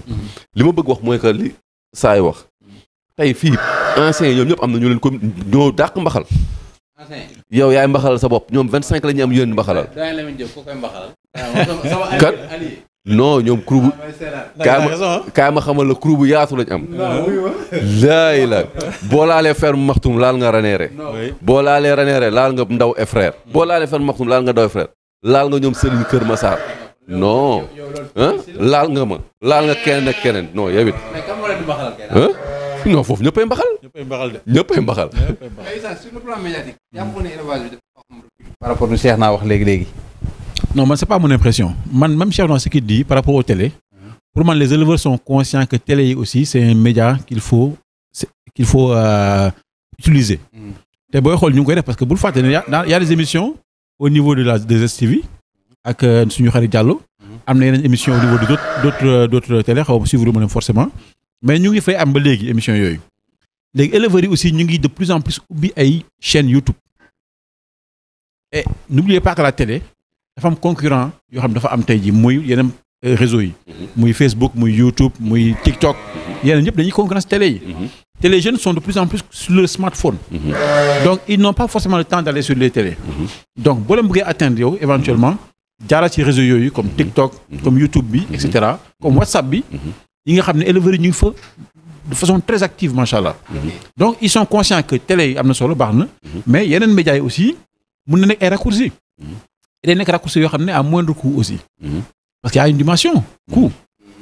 li ma bëgg wax mooy que li saay wax tey fii anciens yi ñoom ñëpp am na ñu leen comme ñoo dàq mbaxal yow yaay mbaxalal sa bopp ñoom 25 la ñuy am yéen mbaxalal kan non ñoom crew bu kaay ma xamal la crew bu yaatu lañ am laay la boo laalee ferme maxtum laal nga Ranéré boo laalee Ranéré laal nga ndaw et frère boo laalee ferme maxtum laal nga ndaw et frère laal nga ñoom Serigne Kër Massar non laal nga ma laal nga keneen ak keneen non yow it non foofu ñëppay mbaxal ñëppay mbaxal sur le plan médiatique jàpp ne élevage bi par rapport nu Cheikh naa wax léegi non man c'est pas mon impression man même Cheikh ce qu'il dit par rapport aux télé pour moi les éleveurs sont conscients que télé yi aussi c'est un média qu'il faut utiliser te booy xool ñu ngi koy def parce que bul fàtte ne y a des émissions au niveau de la des STV ak suñu xarit Diallo am na yeneen émissions au niveau de d'autres télé xaw ma suivre ma leen forcément mais ñu ngi fay am ba léegi émission yooyu léegi éleveurs yi aussi ñu ngi de plus en plus ubbi ay chaînes YouTube et n'oubliez pas que la télé dafa am concurrent yoo xam dafa am tey ji muy yeneen réseaux yi muy Facebook muy YouTube muy TikTok yeneen ñëpp dañuy concurrence télé yi te les jeunes sont de plus en plus sur le smartphone donc ils n'ont pas forcément le temps d'aller sur les télés donc boo leen bëggee atteindre yow éventuellement jaara ci réseaux yooyu comme TikTok comme YouTube bi et cetera comme WhatsApp bi yi nga xam ne éleveurs yi ñu ngi fa de façon très active macha allah donc ils sont conscients que télé yi am na solo baax na mais yeneen médias yi aussi mun na nekk ay raccourcis day nekk raccourcis yoo xam ne à moindre coût aussi parce qu'il y a une dimension coût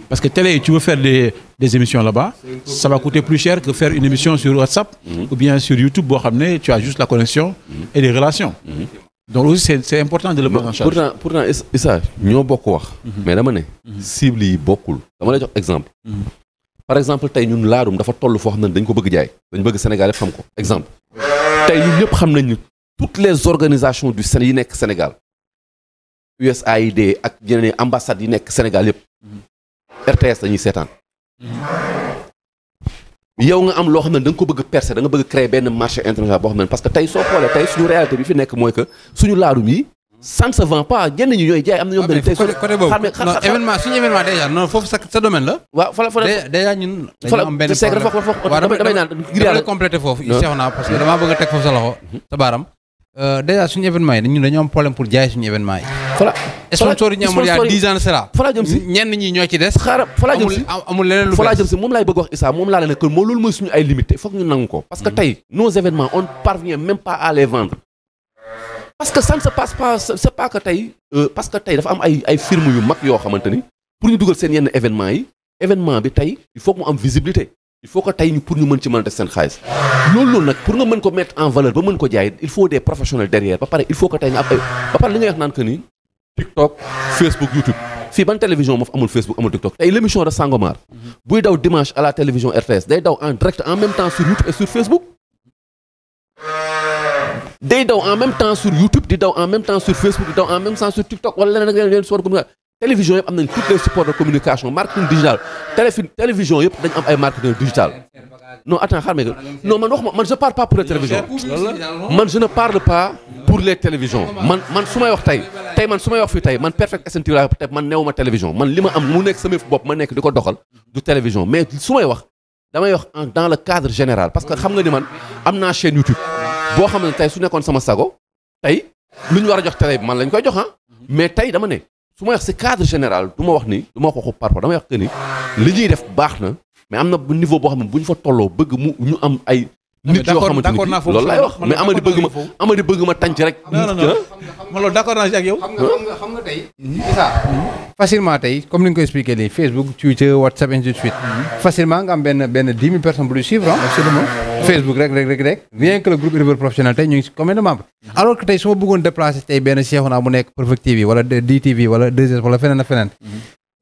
parce que télé tu veux faire des émissions là-bas ça va coûter plus cher que faire une émission sur WhatsApp ou bien sur YouTube boo xam ne tu as juste la connexion et les relations donc aussi c'est important de le prendre en charge pourtant Issa ñoo bokk wax mais dama ne cible yi bokkul dama lay jox exemple par exemple tey ñun laadum dafa toll foo xam ne dañ ko bëgg jaay dañ bëgg Sénégal yëpp xam ko exemple tey ñun ñëpp xam nañ ni toutes les organisations du Sénégal yi nekk Sénégal USAID ak yeneen ambassades yi nekk Sénégal yëpp RTS dañuy seetaan yow nga am loo xam ne da nga ko bëgg percer da nga bëgg créer benn marché international boo xam ne parce que tey soo xoolee tey suñu réalité bi fi nekk mooy que suñu laadum yi ça ne se vend pas ñenn ñi ñooy jaay am na ñoom dañuy tey côté boobu événement suñu événement déjà non foofu sa domaine la waaw fa déjà ñun dañu am benn damay naan ngir yàlla complété foofu Cheikh naa parce que damaa bëgg a teg foofu sa loxo sa baaram déjà suñu événement yi ñun dañu am problème pour jaay suñu événement yi sponsor yi ñu amul yaa 10 ans cela fa laa jëm si ñenn ñi ñoo ci des xaaral fa laa jëm si amul leneen lu fa laa jëm si moom laay bëgg wax Issa moom laa la ne que moo loolu mooy suñu ay limité foog ñu nangu ko parce que tey nos événements on parvient même pas à les vendre parce que ça ne se passe pas c'est pas que tey parce que tey dafa am ay firmes yu mag yoo xamante ni pour ñu dugal seen yenn événement yi événement bi tey il faut que mu am visibilité il faut que tey ñu pour ñu mën ci mën a def seen xaalis loolu nag pour nga mën ko mettre en valeur ba mën ko jaay il faut des professionnels derrière ba pare il faut que tey nga am ay ba pare li ngay wax naan que ni TikTok Facebook YouTube fii ban télévision moo fa amul Facebook amul TikTok tey l'émission de Sangomar buy daw dimanche à la télévision RTS day daw en direct en même temps sur YouTube et sur Facebook day daw en même temps sur YouTube di daw en même temps sur Facebook di daw en même temps sur TikTok wala leneen ak leneen support de communication télévision yëpp am nañ tous les supports de communication marketing digital télévision yëpp dañ am ay marketing digital non attends xaar non man wax ma man je parle pas pour les télévisions man je ne parle pas pour les télévisions man su may wax tey man su may wax fii tey man Perfect SN TV tey man neew ma télévision man li ma am mu nekk sama bopp ma nekk di ko doxal du télévision mais su may wax damay wax dans le cadre général parce que xam nga ni man am naa chaîne YouTube boo xam ne tey su nekkoon sama sago tey lu ñu war a jox télé bi man lañ koy jox mais tey dama ne su ma wax ci cadre général du ma wax ni du ma wax ko par rapport damay wax que ni li ñuy def baax na mais am na niveau boo xam ne bu ñu fa tolloo bëgg mu ñu am ay nit yoo xamante ni loolu laay wax mais Amady bëgg ma tànc rek man loolu d'accord naa ci ak yow xam nga tey Issa facilement tey comme ni nga ko expliqué nii Facebook Twitter WhatsApp ainsi de suite facilement nga am benn 10 000 personnes bu lu suivre absolument Facebook rek rien que le groupe éleveur professionnel tey ñu ngi si combien de membres alors que tey su ma bëggoon déplacer tey benn Cheikhouna mu nekk Perfect TV wala DTV wala 2S wala feneen ak feneen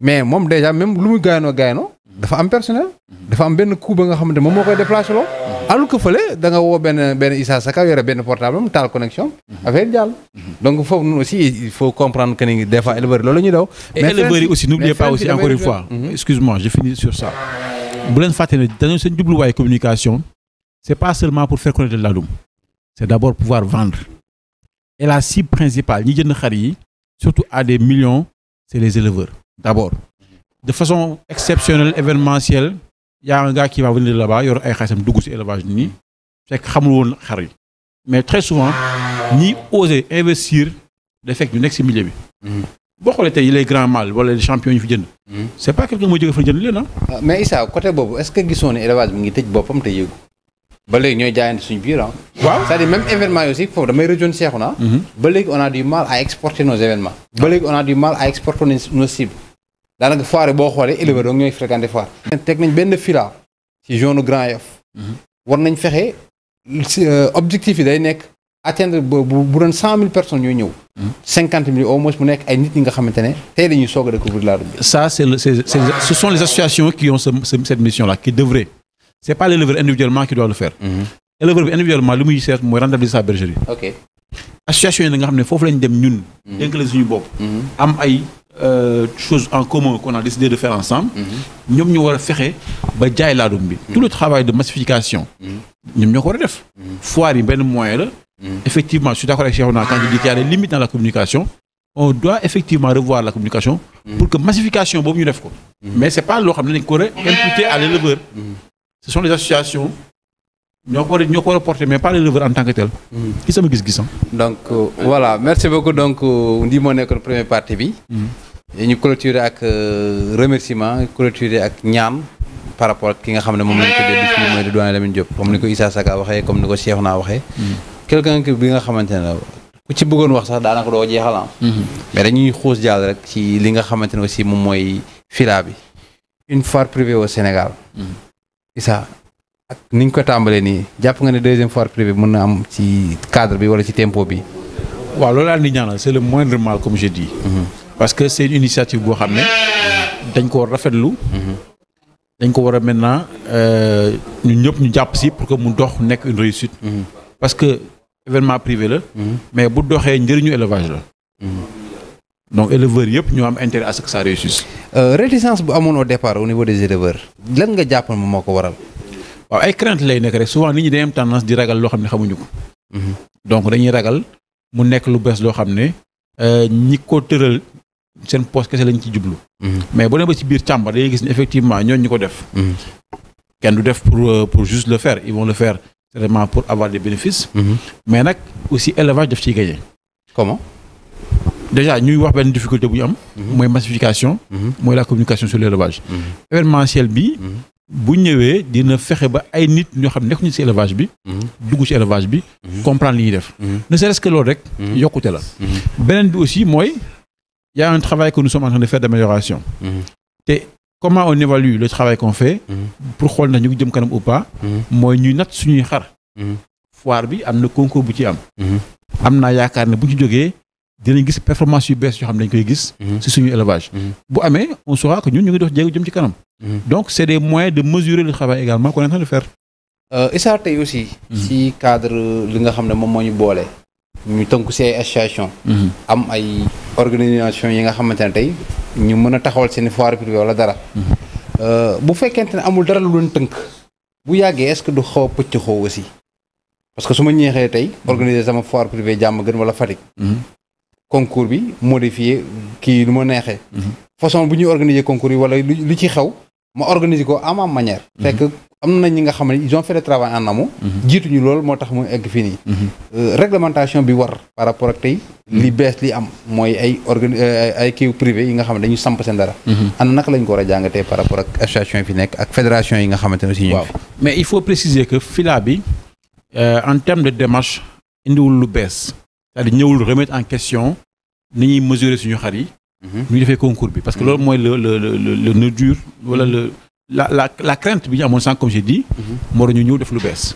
mais moom déjà même lu muy gaayano dafa am personnel dafa am benn coup ba nga xamante moom moo koy déplacé loo alors que fële da nga woo benn Issa Saka yore benn portable mu taal connexion affaire jàll donc foofu noonu aussi il faut comprendre que ni des fois éleveurs loolu la ñuy daw et éleveurs yi aussi n'oubliez pas aussi encore une fois excuse-moi je finis sur ça bu leen fàtte ne dañoo seen jubluwaay communication c'est pas seulement pour faire connaître le ladoum c'est d'abord pouvoir vendre et la cible principale ñi jënd xar yi surtout à des millions c'est les éleveurs d'abord de façon exceptionnelle événementielle y a un gars qui va venir là-bas yor ay xaalisam dugg ci élevage ni nii fekk xamul woon xar yi mais très souvent ñi oser investir day fekk ñu nekk ci milieu bi boo xoolee tey les grands mâles wala les champions yi fi jënd. c'est pas quelqu'un mooy jóge fa jënd leen ah. mais Issa côté boobu est-ce que gisoo ne élevage bi ngi tëj boppam te yëgu ba léegi ñooy jaayante suñu biir ah. waaw c'est-à-dire même événement yi aussi foofu damay rejoindre Cheikhouna. ba léegi on a du mal à exporter nos événements. ba léegi on a du mal à exporter nos cibles. daanaka foire boo xoolee éleveur donc ñooy fréquenter foire. teg nañ benn fila ci zone Grand Yoff. war nañ fexe objectif yi day nekk atteindre bu doon 100 000 personnes ñooy ñëw. 50 000 au moins mu nekk ay nit ñi nga xamante ne tey dañuy soog a découvrir laadum bi. Ça ce sont les associations qui ont cette mission là qui devraient. C'est pas l'éleveur individuellement qui doit le faire. Éleveur bi individuellement li muy seet mooy rentabiliser sa bergerie. ok association yi nga xam ne foofu lañ dem ñun. dénk la suñu bopp. am ay choses en commun qu'on a décidé de faire ensemble. ñoom ñu war a fexe ba jaay laadum bi. tout le travail de massification. ñoom ñoo ko war a def. foire yi benn moyen la. Effectivement, je suis d'accord avec Cheikhouna quand il dit qu'il y a des limites dans la communication. On doit effectivement revoir la communication pour que massification boobu ñu def ko. Mais c'est pas loo xam ne dañ ko war a imputer à l'éleveur. Ce sont les associations ñoo ko war a porter mais pas l'éleveur en tant que tel. ki sama gis-gisam. donc voilà merci beaucoup donc ndi moo nekkoon première partie bi. ñu clôturer ak remerciement clôturer ak ñaan par rapport ak ki nga xam ne moom lañ ko dee bis bi mooy doyen Lamine Diop comme ni ko Issa Saka waxee comme ni ko Cheikhouna waxee. quelqu'un bi nga xamante ne ku ci bëggoon wax sax daanaka doo jeexal mais dañuy xuus jàll rek ci li nga xamante ne aussi moom mooy fila bi une foire privée au Sénégal. Issa ak ni ñu ko tàmbalee nii jàpp nga ne deuxième foire privée mën na am ci cadre bi wala ci tempo bi. waaw loolu laa di ñaanal c'est le moindre mal comme je dis. parce que c'est une initiative boo xam ne dañ ko rafetlu. dañ ko war a maintenant ñun ñëpp ñu jàpp si pour que mu dox nekk une réussite. parce que événement privé la. mais bu doxee njëriñu élevage la. donc éleveurs yëpp ñoo am intérêt à ce que ça réussisse. réticence bu amoon au départ au niveau des éleveurs lan nga jàpp moom moo ko waral. waaw ay crainte lay nekk rek souvent nit ñi dañuy am tendance di ragal loo xam ne xamuñu ko. donc dañuy ragal mu nekk lu bees loo xam ne ñi ko tëral seen poste kese lañ ci jublu. mais bu ne ba ci biir càmbar day gis ne effectivement ñooñu ñu ko def. kenn du def pour juste le faire ils vont le faire certainement pour avoir des bénéfices. mais nag aussi élevage daf ciy gagner. comment. déjà ñuy wax benn difficulté bu ñu am. mooy massification. mooy la communication sur l'élevage. événementiel bi. bu ñëwee dina fexe ba ay nit ñoo xam ne nekkuñu ci élevage bi. dugg ci élevage bi. comprendre li ñuy def. ne serait-ce que loolu rek. yokkute la. beneen bi aussi mooy y a un travail que nous sommes en train de faire d'amélioration. te comment on évalue le travail qu'on fait. pour xool ndax ñu ngi jëm kanam ou pas. mooy ñuy natt suñuy xar. foire bi am na concours bu ci am. am naa yaakaar ne bu ñu jógee dinañ gis performance yu bees yoo xam ne dañ koy gis. ci suñu élevage. bu amee on saura que ñun ñu ngi dox jéego jëm ci kanam. donc c'est des moyens de mesurer le travail également qu'on est en train de faire. Issa tey aussi. ci cadre li nga xam ne moom moo ñu boole. ñu tënku ci ay association. am ay organisation yi nga xamante ne tey ñu mën a taxawal seen foire privée wala dara. bu fekkente ne amul dara lu doon tënk. bu yàggee est-ce que du xaw a pëcc xaw aussi. parce que su ma ñeexee tey organiser sama foire privée jàmm gën wala Fatick. concours bi modifié kii lu ma neexee. façon bu ñuy organiser concours yi wala lu ci xew ma organiser ko à ma manière. fekk am na ñi nga xam ne ils ont fait le travail en amont. jiituñu loolu moo tax mu egg fii nii. réglementation bi war par rapport ak tey li bees li am mooy ay kii privé yi nga xam ne dañu samp seen dara. ana naka lañ ko war a jàngatee par rapport ak association yi fi nekk ak fédération yi nga xamante ne aussi ñu. waaw mais il faut préciser que FILA bi en termes de démarche indiwul lu bees. c'est-à-dire ñëwul remettre en question ni ñuy mesurer suñu xar yi. ñu defee concours bi parce que loolu mooy le nœud dur wala la crainte bi ñu amoon sànq comme j'ai dit. moo doon ñu ñëw def lu bees.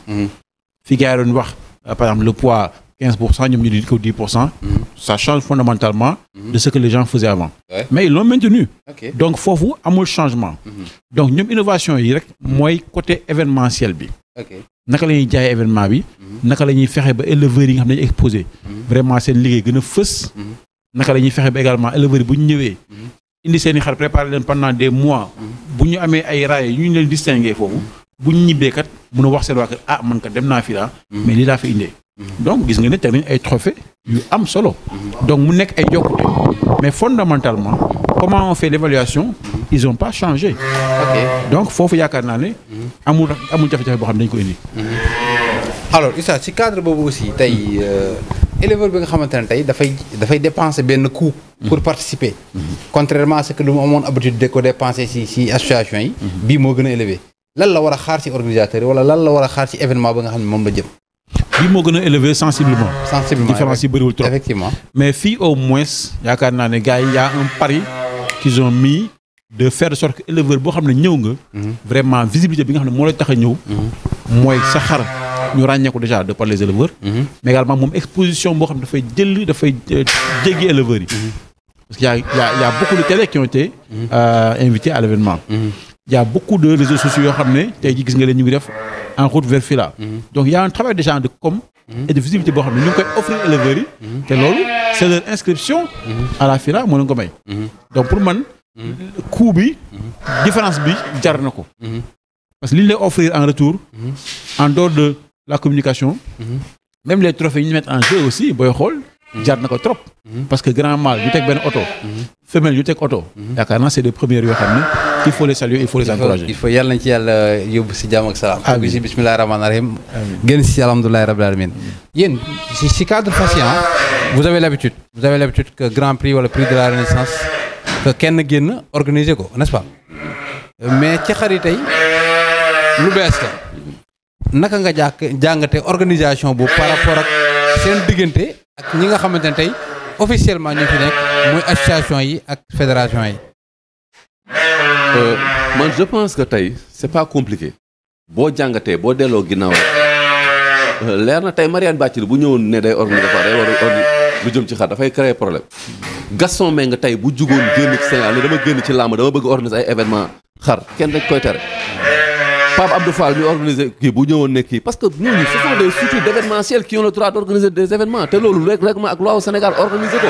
fi gars yi doon wax par exemple le poids 15% ñoom ñu di ko 10%. ça change fondamentalement. de ce que les gens faisaient avant. mais ils l'ont maintenu. donc foofu amul changement. donc ñoom innovation yi rek mooy côté événementiel bi. naka la ñuy jaayee événement bi. naka la ñuy fexe ba éleveurs yi nga xam ne dañuy exposé. vraiment seen liggéey gën a fës. naka la ñuy fexe ba également éleveurs yi bu ñu ñëwee. indi seen i xar préparer leen pendant des mois. bu ñu amee ay raaya yu ñu leen distinguer foofu. bu ñu ñibbee kat mun a wax seen waa kër ah man kat dem naa fi mais lii laa fi indee. donc gis nga ne teg nañ ay trophées yu am solo. donc mu nekk ay yokkute. mais fondamentalement comment on fait l'évaluation ils ont pas changé. donc foofu yaakaar naa ne. amul jafe-jafe boo xam ne dañ ko indi. alors Issa ci cadre boobu aussi tey éleveur bi nga xamante ne tey dafay dépenser benn coût pour participer contrairement à ce que lu mu amoon habitude de ko dépenser si association yi bii moo gën a élevé lan la war a xaar ci organisateur yi wala lan la war a xaar ci événement ba nga xam ne moom la jëm bii moo gën a élevé sensiblement différence yi bëriwul trop effectivement mais fii au moins yaakaar naa ne gars yi y a un pari qu'ils ont mis de faire de sorte que éleveur boo xam ne ñëw nga vraiment visibilité bi nga xam ne moo lay tax a ñëw mooy sa xar ñu ràññee ko déjà de par les éleveurs mais également moom exposition boo xam ne dafay jéggi éleveurs yi parce que y a beaucoup de télé qui ont été invités à l'événement y a beaucoup de réseaux sociaux yoo xam ne tey ji gis nga leen ñu ngi def en route vers Fila donc y a un travail déjà de com et de visibilité boo xam ne ñu ngi koy offrir éleveurs yi te loolu c'est leur inscription à la Fila moo leen ko may donc pour man coût bi différence bi jar na ko parce que li ñu lay offrir en retour en dehors de la communication même les trophées yi ñu mettre en jeu aussi booy xool jar na ko trop parce que grand mâle yu teg benn oto femelle yu teg oto yaakaar naa c'est des premières yoo xam ne il faut les saluer il faut les encourager il faut yàlla nañ ci yàlla yóbbu si jàmm ak salaam bi si bismillahi rahmaani rahim génn si alhamdulillahi rabbil alamin yéen si cadre patient vous avez l'habitude que grand prix wala prix de la renaissance que kenn génn organiser ko n'est-ce pas mais ci xar yi tey lu bees la naka nga jàngate organisation bu par rapport ak seen diggante ak ñi nga xamante ne tey officiellement ñu fi nekk muy association yi ak fédération yi. man je pense que tey c'est pas compliqué boo jàngatee boo delloo ginnaaw leer na tey Marianne Bathily bu ñëwoon ne day organiser quoi day war a lu jëm ci xar dafay créer problème Gaston Mbengue tey bu jugoon génn ci Sénégal ne dama génn ci làmb dama bëgg organiser ay événement xar kenn dañ koy tere. Pape Abdou Fall mi organiser kii bu ñëwoon ne kii parce que ñooñu ce sont des structures d'événementiel qui ont le droit d'organiser des événements te loolu règlement ak loi au Sénégal organiser ko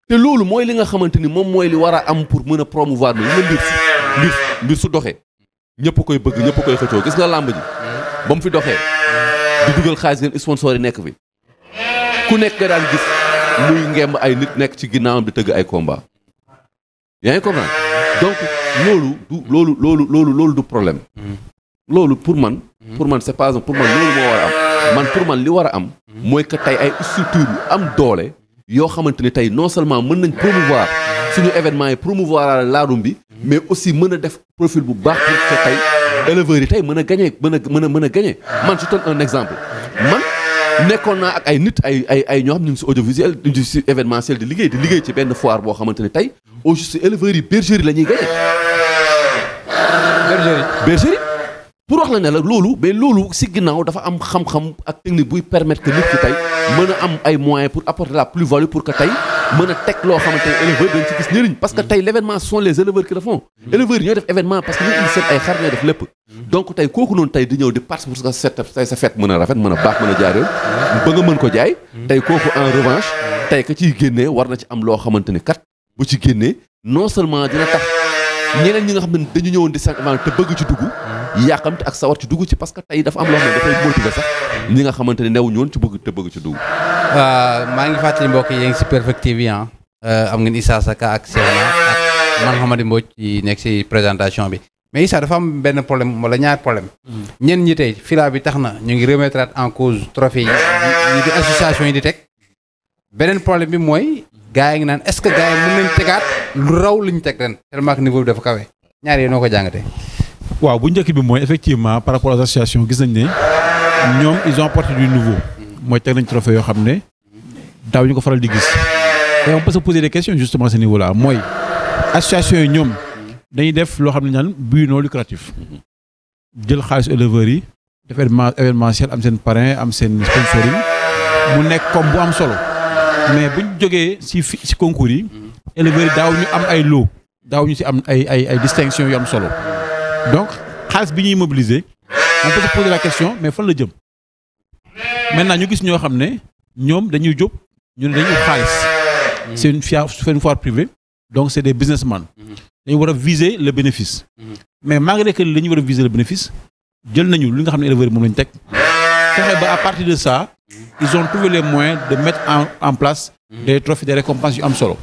te loolu mooy li nga xamante ni moom mooy li war a am pour mën a promouvoir na mbir su doxee ñëpp koy bëgg ñëpp koy xëccoo gis nga làmb ji ba mu fi doxee di dugal xaalis ngeen sponsor yi nekk fi ku nekk nga daan gis muy ngemb ay nit nekk ci ginnaawam di tëgg ay combat yaa ngi comprendre donc loolu du problème loolu pour man c'est pas pour man loolu moo war a am man pour man li war a am mooy que tey ay structures yu am doole yoo xamante ni tey non seulement mën nañ promouvoir suñu événement yi promouvoir laadum bi mais aussi mën a def profil bu baax pour que tey éleveurs yi tey mën a gagner mën a gagner man je donne un exemple man nekkoon naa ak ay nit ay ñoo xam ñu ngi si audiovisuel ñu ngi si événementiel di liggéey ci benn foire boo xamante ni tey au juste éleveurs yi bergerie la ñuy gagner bergerie pour wax la ne la loolu mais loolu si ginnaaw dafa am xam-xam ak technique buy permettre que nit ki tey mën a am ay moyens pour apporter la plus-value pour que tey mën a teg loo xamante ne éleveurs dañ ci gis njëriñ parce que tey l'événement ce sont les éleveurs qui le font éleveurs yi ñooy def événement parce que ñu indi seen ay xar ñooy def lépp donc tey kooku noonu tey di ñëw di participer pour que tey sa fête mën a rafet mën a baax mën a jaar yoon ba nga mën ko jaay tey kooku en revanche tey ka ciy génnee war na ci am loo xamante ni kat bu ci génnee non seulement dina tax ñeneen ñi nga xam ne dañu ñëwoon di sànq te bëgg ci dugg yàqamte ak sawar ci dugg ci parce que tey dafa am loo xam ne dafay motiver sax ñi nga xamante ne new ñoon ci bëgg te bëgg ci dugg. maa ngi fàttali mbokk yi ngi si Perfect TV am ngeen Issa Saka ak Seydina ak man Hamady Mbodj yi nekk si présentation bi mais Issa dafa am benn problème wala ñaar problème ñenn ñi tey Fila bi tax na ñu ngi remettre en cause trophée yi di association yi di teg beneen problème bi mooy gars yi ngi naan est-ce que gars yi mën nañ tegaat lu raw li ñu teg ren tellement que niveau bi dafa kawe ñaar yi noo ko jàngatee. waaw bu njëkk bi mooy effectivement par rapport aux associations gis nañ ne ñoom ils ont apporté du nouveau mooy teg nañ trophée yoo xam ne daaw ñu ko faral di gis et on peut se poser des questions justement à ce niveau là mooy association yi ñoom dañuy def loo xam ne ñaan but non lucratif jël xaalis éleveurs yi def événementiel am seen parrain am seen sponsoring mu nekk comme bu am solo mais buñ jógee si concours yi éleveurs yi daaw ñu am ay lot daaw ñu si am ay distinctions yu am solo donc xaalis bi ñuy mobiliser on peut se poser la question mais fan la jëm maintenant ñu gis ñoo xam ne ñoom dañuy jóg ñu ne dañuy xaalis c'est une foire privée donc c'est des businessmen dañu war a viser le bénéfice mais malgré que dañu war a viser le bénéfice jël nañu li nga xam ne éleveurs yi moom lañu teg fexe ba à partir de ça ils ont trouvé les moyens de mettre en place des trophées des récompenses yu am solo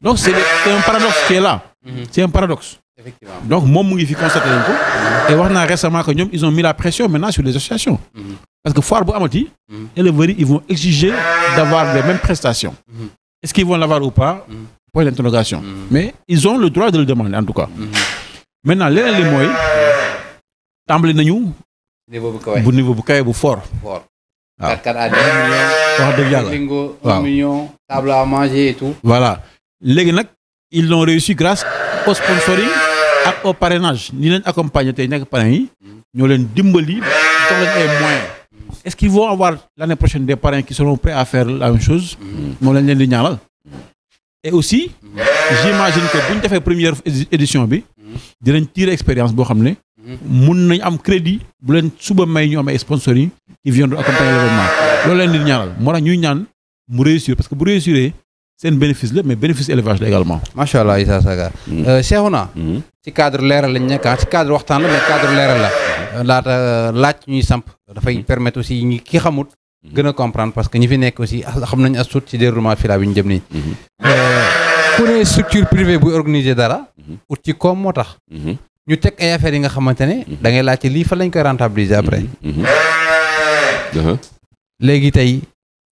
donc c'est un paradoxe qui est là c'est un paradoxe effectivement. Donc moom mu ngi fi constaté nañ ko. Et wax naa récemment que ñoom ils ont mis la pression maintenant sur les associations. Parce que foire bu amati. éleveurs yi ils vont exiger d'avoir les mêmes prestations. Est-ce qu'ils vont l'avoir ou pas? Point d'interrogation. Mais ils ont le droit de le demander en tout cas. Maintenant leneen li mooy tàmbali nañu. niveau bu kawe bu fort. waaw. 4 à 10 millions. wax dëgg yàlla bingo 1 waaw. million. table à manger et tout. Voilà léegi nag ils l'ont réussi grâce au sponsoring ak au parrainage ñi leen accompagner tey nekk parrain yi ñoo leen dimbali jox leen ay moyens. Est-ce qu'ils vont avoir l'année prochaine des parrains qui seront prêts à faire la même chose? moom lañ leen di ñaanal. Et aussi j'imagine que bu ñu defee première édition bi dinañ tirer expérience boo xam ne mun nañ am crédit bu leen suba may ñu am ay sponsoring qui viendront accompagner l'événement loolu leen di ñaanal moo tax ñuy ñaan mu réussir parce que bu réussir seen bénéfice la mais bénéfice élevage la également. macha allah Issa Sagar. Cheikhouna. ci cadre leeral lañ nekk ci cadre waxtaan la mais cadre leeral la. laata laaj ñuy samp dafay permettre aussi ñi ki xamut. gën a comprendre parce que ñi fi nekk aussi xam nañu as tuut ci déroulement fila bi ñu jëm nii. ku ne structure privée buy organiser dara. ut ci koom moo tax. ñu teg ay affaires yi nga xamante ne. da ngay laajte lii fa lañ koy rentabiliser après. léegi tey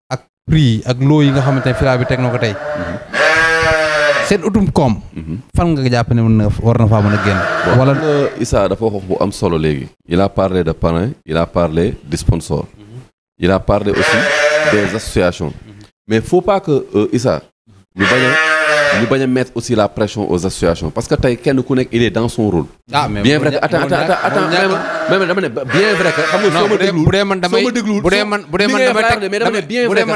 ak prix yi ak loo yi nga xamante ne fila bi teg na ko tey. seen utum koom. fan nga jàpp ne war na faa mën a génn. wala Issa dafa wax bu am solo léegi. il a parlé de parrain il a parlé de sponsor. il a parlé aussi des associations. mais faut pas que Issa ñu bañ a mettre aussi la pression aux associations parce que tey kenn ku nekk il est dans son rôle. Mais bien vrai que attends même dama ne bien vrai que xam nga soo ma déglu bu dee man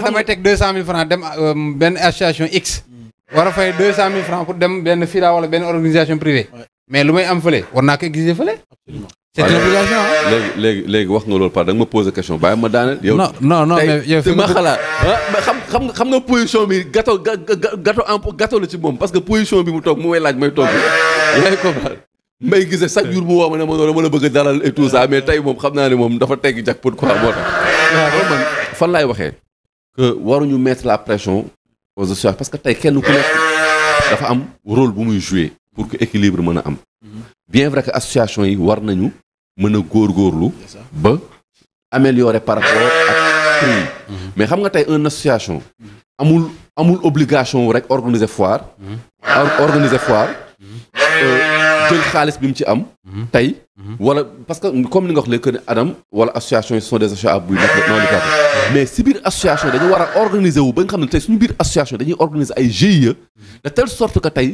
damay teg 200 000 francs dem benn association X. war a fay 200 000 francs pour dem benn FIRA wala benn organisation privée. mais lu may am fële war naa ko exiger fële. c'est une obligation. léegi wax nga loolu par da nga ma poser question bàyyi ma daaneel. yow non mais yow fi ma xalaat xam nga position bi gâteau la ci moom parce que position bi mu toog mu may laaj may toog yaa ngi comprendre may gisee chaque jour mu woo ma ne ma noonu ma la bëgg a dalal et tout ça mais tey moom xam naa ne moom dafa tegg jak pour quoi moo tax. waaw man fan laay waxee que waruñu mettre la pression aux associations parce que tey kenn ku nekk dafa am rôle bu muy jouer pour que équilibre mën a am. bien vrai que association yi war nañu mën a góorgóorlu ba améliorer par rapport ak prix mais xam nga tey une association amul obligation rek organiser foire jël xaalis bi mu ci am tey wala parce que comme ni nga wax léegi que ne Adam wala association yi sont des associations à but non lucratif mais si biir association dañu war a organiser wu ba nga xam ne tey suñu biir association dañuy organiser ay GIE de telle sorte que tey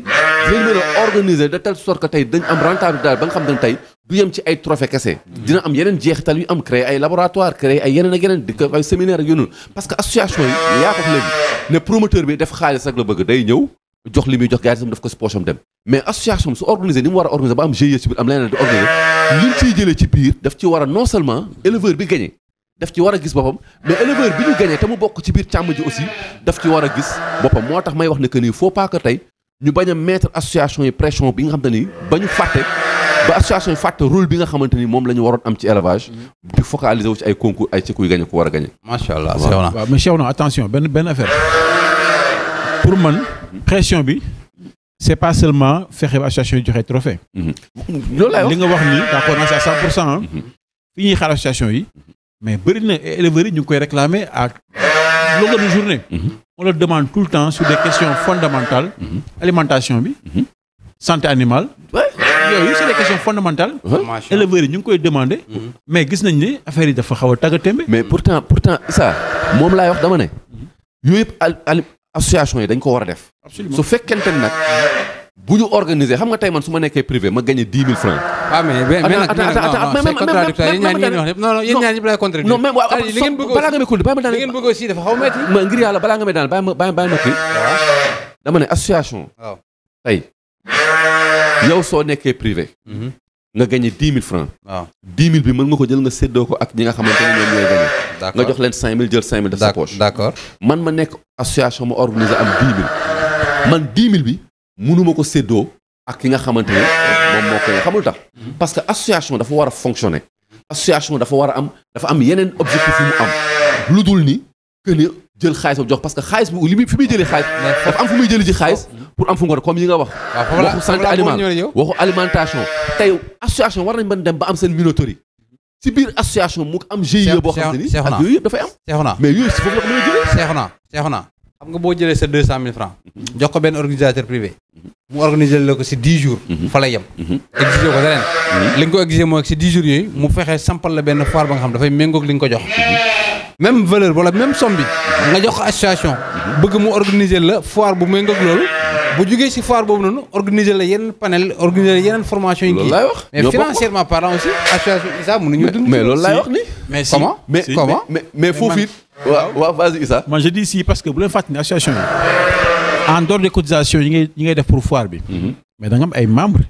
dinañ mën a organiser de telle sorte que tey dañ am rentabilité ba nga xam ne tey du yem ci ay trophée kese dina am yeneen jeexital yu am créer ay laboratoire créer ay yeneen ak yeneen di ko ay séminaire ak yu noonu parce que association yi yaa ko wax léegi ne promoteur bi def xaalis rek la bëgg day ñëw jox li muy jox gars yi daf ko si poche am dem mais association bi su organiser ni mu war a organiser ba am GIE ci biir am leneen di organiser liñ ciy jëlee ci biir daf ci war a non seulement éleveur bi gagné daf ci war a gis boppam mais éleveur bi ñu gagné te mu bokk ci biir càmm ji aussi daf ci war a gis boppam moo tax may wax ne que nii faut pas que tey ñu bañ a mettre association yi pression bi nga xamante ni ba ñu fàtte ba association yi fàtte rôle bi nga xamante ni moom la ñu waroon am ci élevage di focaliser wu ci ay concours ay ci kuy gagné ku war a gagné. macha allah waaw mais Cheikhouna attention benn affaire pour man pression bi c'est pas seulement fexe ba association yi joxe trophée. loolu laay wax li nga wax nii d'accord naa c'est à 100%. fi ñuy xaar association yi. mais bëri na éleveurs yi ñu ngi koy réclamer à longueur de journée. on le demande tout le temps sur des questions fondamentales. alimentation bi. santé animale. yooyu c'est des questions fondamentales. éleveurs yi ñu ngi koy demander. mais gis nañ ne affaire yi dafa xaw a tàggatémbe. mais pourtant Issa moom laay wax dama ne. yooyu yëpp association yi dañ ko war a def. absolument su fekkente ne nag bu ñu organiser xam nga tey man su ma nekkee privé ma gagné 10 000 francs. ah mais nag c'est contradictoire yéen ñaar ñi wax lépp non yéen ñaar ñi lay contradictoire. non mais balaa nga may continuer bàyyi ma daal li ngeen bëgg aussi dafa xaw a métti. ma ngir yàlla balaa nga may daal bàyyi ma kii. dama ne association. waaw tey yow soo nekkee privé. nga gagné 10 000 francs. waaw 10 000 bi mën nga ko jël nga séddoo ko ak ñi nga xamante ne ñoom ñooy gagné. d'accord nga jox leen 5 000 jël 5 000 def sa poche. d'accord man ma nekk association ma organisé am 10 000 man 10 000 bi mënuma ko séddoo ak ki nga xamante ne moom moo koy xamul tax parce que association dafa war a fonctionner association dafa war a am dafa am yeneen objectif yu mu am lu dul ni que ni jël xaalis ba jox parce que xaalis bi li muy fi muy jëlee xaalis dafa am fu muy jëlee ci xaalis pour am fu nga comme yi nga wax. waxu santé animale waxu alimentation. tey association war nañ mën dem ba am seen minoterie si biir association mu am GIE boo xam te ni ak yooyu yëpp dafay am. mais yooyu si foofu la ko mën a jëlee. Seexuna xam nga boo jëlee sa 200 000 francs jox ko benn organisateur privé mu organiser la ko si 10 jours. fa lay yem. exiger ko leneen. li nga ko exiger mooy si 10 jours yooyu mu fexe sampal la benn foire ba nga xam dafay méngoog li nga ko jox. même valeur wala même somme bi nga jox ko association bëgg mu organiser la foire bu méngoog loolu bu jugee si foire boobu noonu organiser la yeneen panel organiser la yeneen formation yi. loolu laay wax mais financièrement parlant aussi association ISA mënuñu dund. mais loolu laay wax ni. mais comment comment mais foofu it. waaw vas-y Issa. man je dis si parce que bu leen fàttali ne association yi en dehors des cotisations yi ngay def pour foire bi. mais da nga am ay membres.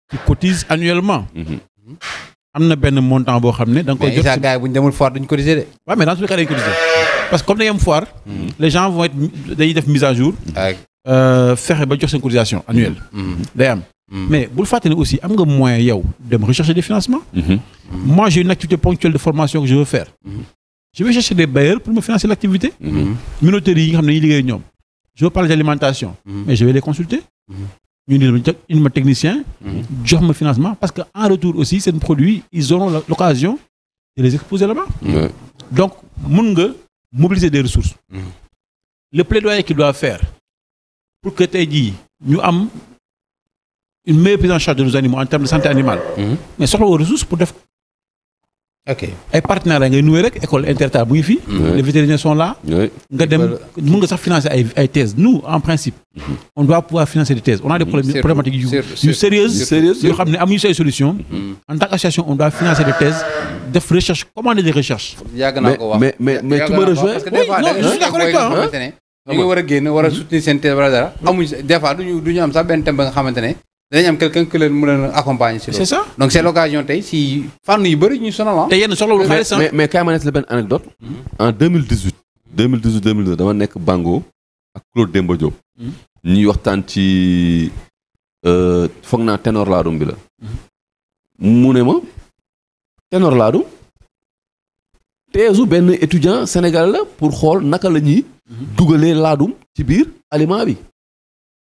qui cotisent annuellement. am na benn montant boo xam ne da nga koy jot. mais gars yi bu ñu demul foire duñ cotiser de. waaw mais dans tous les cas dañuy cotiser parce que comme dañuy am foire. les gens vont être dañuy def mise à jour. fexe ba jox seen cotisation annuelle. day am. mais bul fàttali ne aussi am nga moyen yow dem rechercher des financements. moi j'ai une activité ponctuelle de formation que je veux faire. je vais chercher des bailleurs pour me financer l'activité. minoteries yi nga xam ne dañuy liggéey ñoom. je veux parler d'alimentation. mais je vais les consulter. ñu indi ma technicien. jox ma financement parce que en retour aussi seen produits ils auront l'occasion de les exposer là-bas. donc mun nga mobiliser des ressources. le plaidoyer qu'il doit faire pour que tey jii ñu am une meilleure prise en charge de nos animaux en termes de santé animale. mais soxla woo ressources pour def. ok ay partenaires ngay noué rek école interta bu ngi fii. les vétérinaires sont là. nga dem mun nga sax financer ay thèses nous en principe. on doit pouvoir financer des thèses on a des problématiques yu sérieuses yoo xam ne amuñu say solution. en tant qu'association on doit financer des thèses def recherche commander des recherches. yàgg naa ko wax mais tu me rejoins. parce que des fois je suis d'accord avec toi. ñu ngi war a génn war a soutenir seen thèse wala dara amuñ des fois duñu am sax benn thème ba nga xamante ne dañu am quelqu'un qui leen mën a accompagner si loolu. c'est ça donc c'est l'occasion tey si fànn yu bëri ñu sonal te yenn soxlawul xaalis mais kaay ma nekk la benn anecdote en 2018 dama nekk Bango ak Claude Demba Diop. ñuy waxtaan ci foog naa ténor laadum bi la. mu ne ma ténor laadum teesu benn étudiant sénégalais la pour xool naka la ñuy dugalee laadum ci biir aliment bi.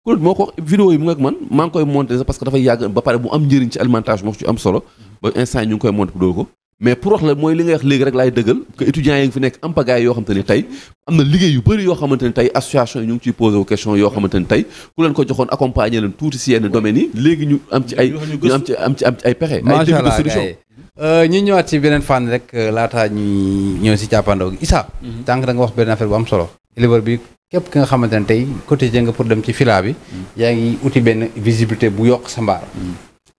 Claude moo ko wax vidéo yi mu ngi ak man maa ngi koy monter sax parce que dafay yàgg ba pare mu am njëriñ ci alimentation moo ci am solo ba instant yi ñu ngi koy monter pour dóor ko mais pour wax la mooy li ngay wax léegi rek laay dëggal que étudiants yi ngi fi nekk am pagaay yoo xamante ni tey am na liggéey yu bëri yoo xamante ni tey association yi ñu ngi ciy posé wu question yoo xamante ni tey ku leen ko joxoon accompagner leen tuuti si yenn domaines yi léegi ñu am ci ay ay pexe ay début de solution. ñu ñëwaat ci beneen fànn rek laataa ñuy ñëw si càppaandaw gi Issa. tànk da nga wax benn affaire bu am solo. éleveur bi képp ki nga xamante ne tey cotisé nga pour dem ci fila bi. yaa ngi uti benn visibilité bu yokk sa mbaar.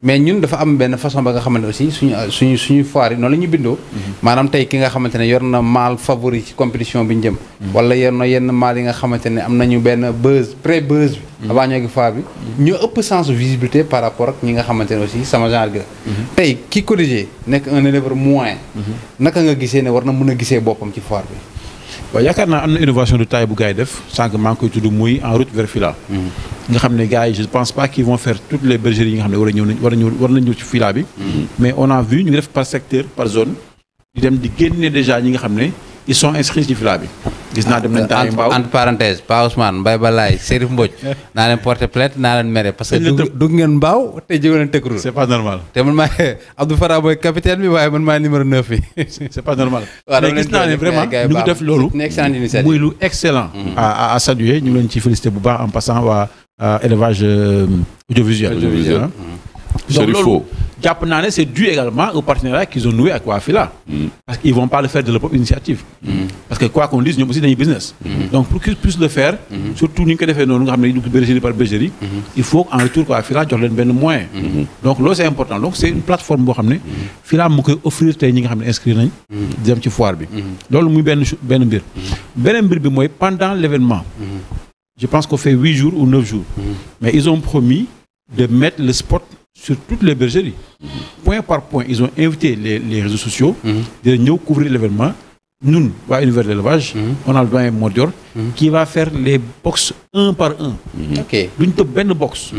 mais ñun dafa am benn façon ba nga xamante aussi suñu foire yi noonu la ñu bindoo. maanaam tey ki nga xamante ne yor na maal favori ci compétition bi ñu jëm. wala yor na yenn maal yi nga xamante ne am nañu benn buzz pré buzz bi. avant ñoo ngi foire bi. ñu ëpp sens de visibilité par rapport ak ñi nga xamante ne aussi sama genre gi la. tey ki cotisé nekk un éleveur moyen. naka nga gisee ne war na mën a gisee boppam ci foire bi. waaw yaakaar naa am na innovation de taille bu gars yi def sànq maa ngi koy tudd muy en route vers Fila. nga xam ne gars yi je pense pas qu'ils vont faire toutes les bergeries yi nga xam ne war nañ ñëw ci Fila bi. mais on a vu ñu ngi def par secteur par zone di dem di génne déjà ñi nga xam ne ils sont inscrits ci Fila bi. gis naa dem nañ temps yi mbaaw entre parenthèse Pa Ousmane Mbaye Balaye Serif Mbodj naa leen porter plainte naa leen mere parce que dugg ngeen mbaaw te jóge leen tëkkurul. c'est pas normal. te man maa Abdou Farah mooy capitaine bi waaye man maa numéro 9 bi. c'est pas normal. mais gis naa ne vraiment ñu ngi def loolu muy lu excellent. à saluer ñu ngi leen ci féliciter bu baax en passant waa élevage audiovisuel. donc loolu jàpp naa ne c'est dû également au partenariat qu'ils ont noué ak waa Fila. parce qu'ils vont pas le faire de leur propre initiative. parce que quoi qu'on dise ñoom aussi dañuy business. donc pour qu'ils puissent le faire. surtout ni ñu ko defee noonu nga xam ne dañuy dugg bergerie par bergerie. il faut en retour quoi Fila jox leen benn moyen. donc loolu c'est important donc c'est une plateforme boo xam ne. Fila mu koy offrir tey ñi nga xam ne inscrire nañ. dem ci foire bi. loolu muy benn mbir. beneen mbir bi mooy pendant l'événement. je pense qu'on fait 8 jours ou 9 jours. mais ils ont promis de mettre le spot sur toutes les bergeries. Point par point, ils ont invité les réseaux sociaux de ñëw couvrir l'événement. Nous, à Univers de l'élevage, on a le doyen Mordior qui va faire les box un par un. ok duñ tëb benn box.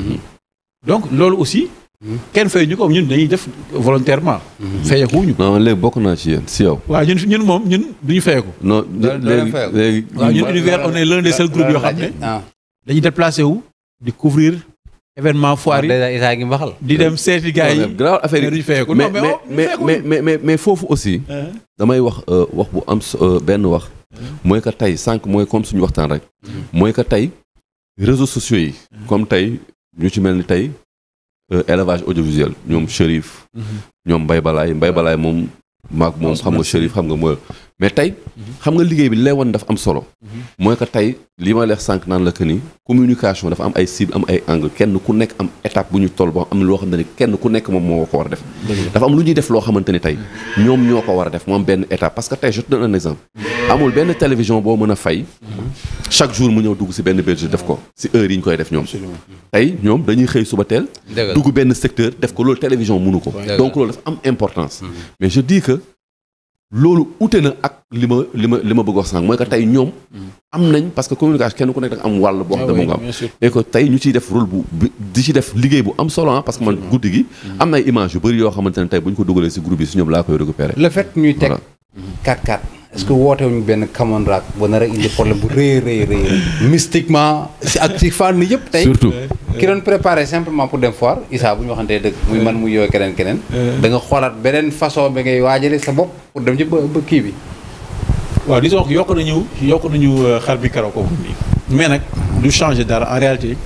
donc loolu aussi. kenn fay ñu ko ñun dañuy def volontairement. fayeekuñu. non léegi bokk naa ci yéen si yow. waaw ñun moom duñu fayeeku. non léegi waaw ñun Univers on est l'un des seuls groupes yoo xam ne. dañuy déplacé wu. di couvrir événement foire yi déjà Issa ngi mbaxal. di dem seeti gars yi grave affaire duñu fayeeku mais foofu aussi damay wax wax bu am benn wax mooy que tey sànq mooy comme suñu waxtaan rek mooy que tey réseaux sociaux yi comme tey ñu ci mel ni tey élevage audiovisuel ñoom Chérif ñoom Mbaye Balaye moom maag moom xam nga Chérif xam nga mooy mais tey xam nga liggéey bi li lay wan dafa am solo mooy que tey li ma leex sànq naan la que ni communication dafa am ay cible am ay angle kenn ku nekk am étape bu ñu toll boo am loo xam ne kenn ku nekk moom moo ko war a def dafa am lu ñuy def loo xamante ni tey ñoom ñoo ko war a def moom benn étape parce que tey je te donne un exemple amul benn télévision boo mën a fay chaque jour mu ñëw dugg si benn bergerie def ko si heure yi ñu koy def ñoom tey ñoom dañuy xëy suba teel dugg benn secteur def ko loolu télévision mënu ko donc loolu dafa am importance mais je dis que loolu ute na ak li ma bëgg wax sànq mooy que tey ñoom am nañ parce que communication kenn ku nekk da nga am wàll boo xam ne moo nga am et que tey ñu ciy def rôle bu di ci def liggéey bu am solo parce que man guddi gi am na ay image yu bëri yoo xamante ne tey bu ñu ko dugalee si groupe yi si ñoom laa koy récupérer le fait ñuy teg 4-4 est-ce que wootewuñu benn common raak ba nar a indi problème bu rëy mystiquement si ak si fànn yëpp tey surtout ki doon préparé simplement pour dem foire Issa bu ñu waxantee dëgg muy man muy yow keneen da nga xoolaat beneen façon bi ngay waajale sa bopp pour dem ci ba kii bi waaw disons que yokk nañu xar bi karaw ko nii mais nag du changer dara en réalité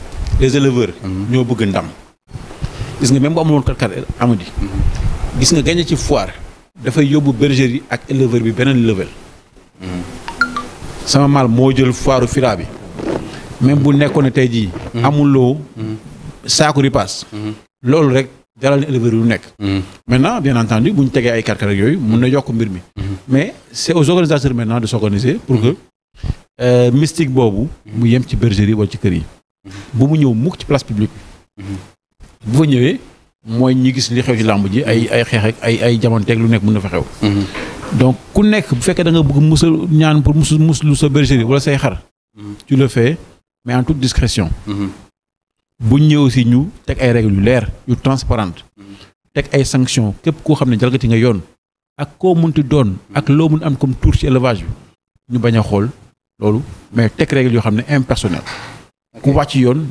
les éleveurs ñoo bëgg ndam gis nga même bu amul woon 4-4 amadi gis nga gagné ci foire dafay yóbbu bergerie ak éleveur bi beneen level sama maal moo jël foiru Fira bi même bu nekkoon ne tey jii amuloo saaku ripaas loolu rek jaral na éleveur yi lu nekk maintenant bien entendu bu ñu tegee ay karkar yooyu mun na yokk mbir mi mais c'est aux organisateurs maintenant de s'organiser pour que mystique boobu mu yem ci bergerie wala ci kër yi bu mu ñëw mukk ci place publique bu fa ñëwee mooy ñi gis li xew ci làmb ji ay xeex ak ay jamonteeg lu nekk mën na fa xew donc ku nekk bu fekkee da nga bëgg musal ñaan pour muslu sa bergerie wala say xar tu le fais mais en toute discrétion bu ñëw aussi ñu teg ay règles yu leer yu transparentes teg ay sanctions képp koo xam ne jalgati nga yoon ak koo munti doon ak loo mun am comme tour ci élevage bi ñu bañ a xool loolu mais teg règles yoo xam ne impersonnel ku wàcc yoon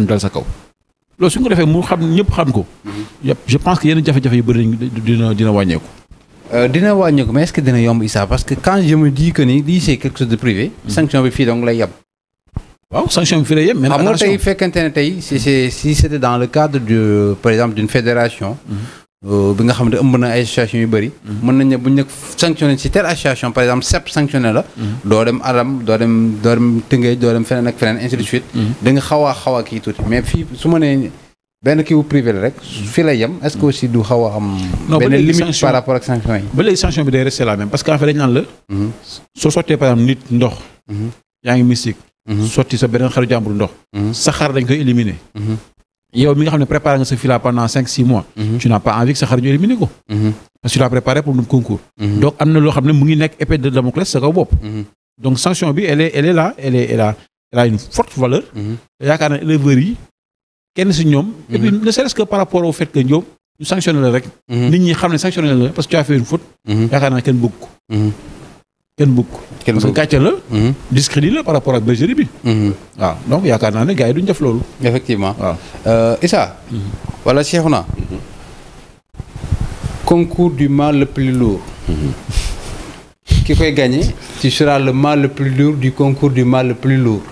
dal sa kaw loolu su ñu ko defee mu xam ñëpp xam ko je pense que yenn jafe-jafe yu bëri dina wàññeeku dina wàññeeku mais est-ce que dina yomb Issa parce que quand je me dis que ni lii c'est quelque chose de privé sanction bi fii donc lay yem waaw sanction bi fii lay yem mais xam nga tey fekkente ne tey si c'était dans le cadre de par exemple d'une fédération bi nga xam ne ëmb na ay association yu bëri mën nañ ne bu ñu nekk sanctionné ci telle association par exemple CEP sanctionné la doo dem Adam doo dem Tëngéej doo dem feneen ak feneen ainsi de suite da nga xaw a kii tuuti mais fii su ma nee benn kii wu privé la rek fii lay yem est-ce que aussi du xaw a am benn limite par rapport ak sanction yi ba léegi sanction bi day rester la même parce que en fait dañ naan la soo sottee par exemple nit ndox yaa ngi mystique sotti sa beneen xaru jàmbur ndox sa xar dañ koy éliminer yow mi nga xam ne préparé nga sa fila pendant 5-6 mois tu n'as pas envie que sa xar ñu éliminer ko parce que tu l'as préparé pour un concours donc am na loo xam ne mu ngi nekk épée de Damoclès sa kaw bopp donc sanction bi elle est là elle a une forte valeur yaakaar na éleveurs yi kenn si ñoom et puis ne serait-ce que par rapport au fait que ñoom ñu sanctionné la rek nit ñi xam ne sanctionné la parce que tu as fait une faute yaakaar naa kenn bëgg ko parce que gàcce la discrédit la par rapport ak bergerie bi waaw donc yaakaar naa ne gars yi duñ def loolu effectivement waaw Issa wala Cheikhouna concours du mâle le plus lourd ki koy gagné tu seras le mâle le plus lourd du concours du mâle le plus lourd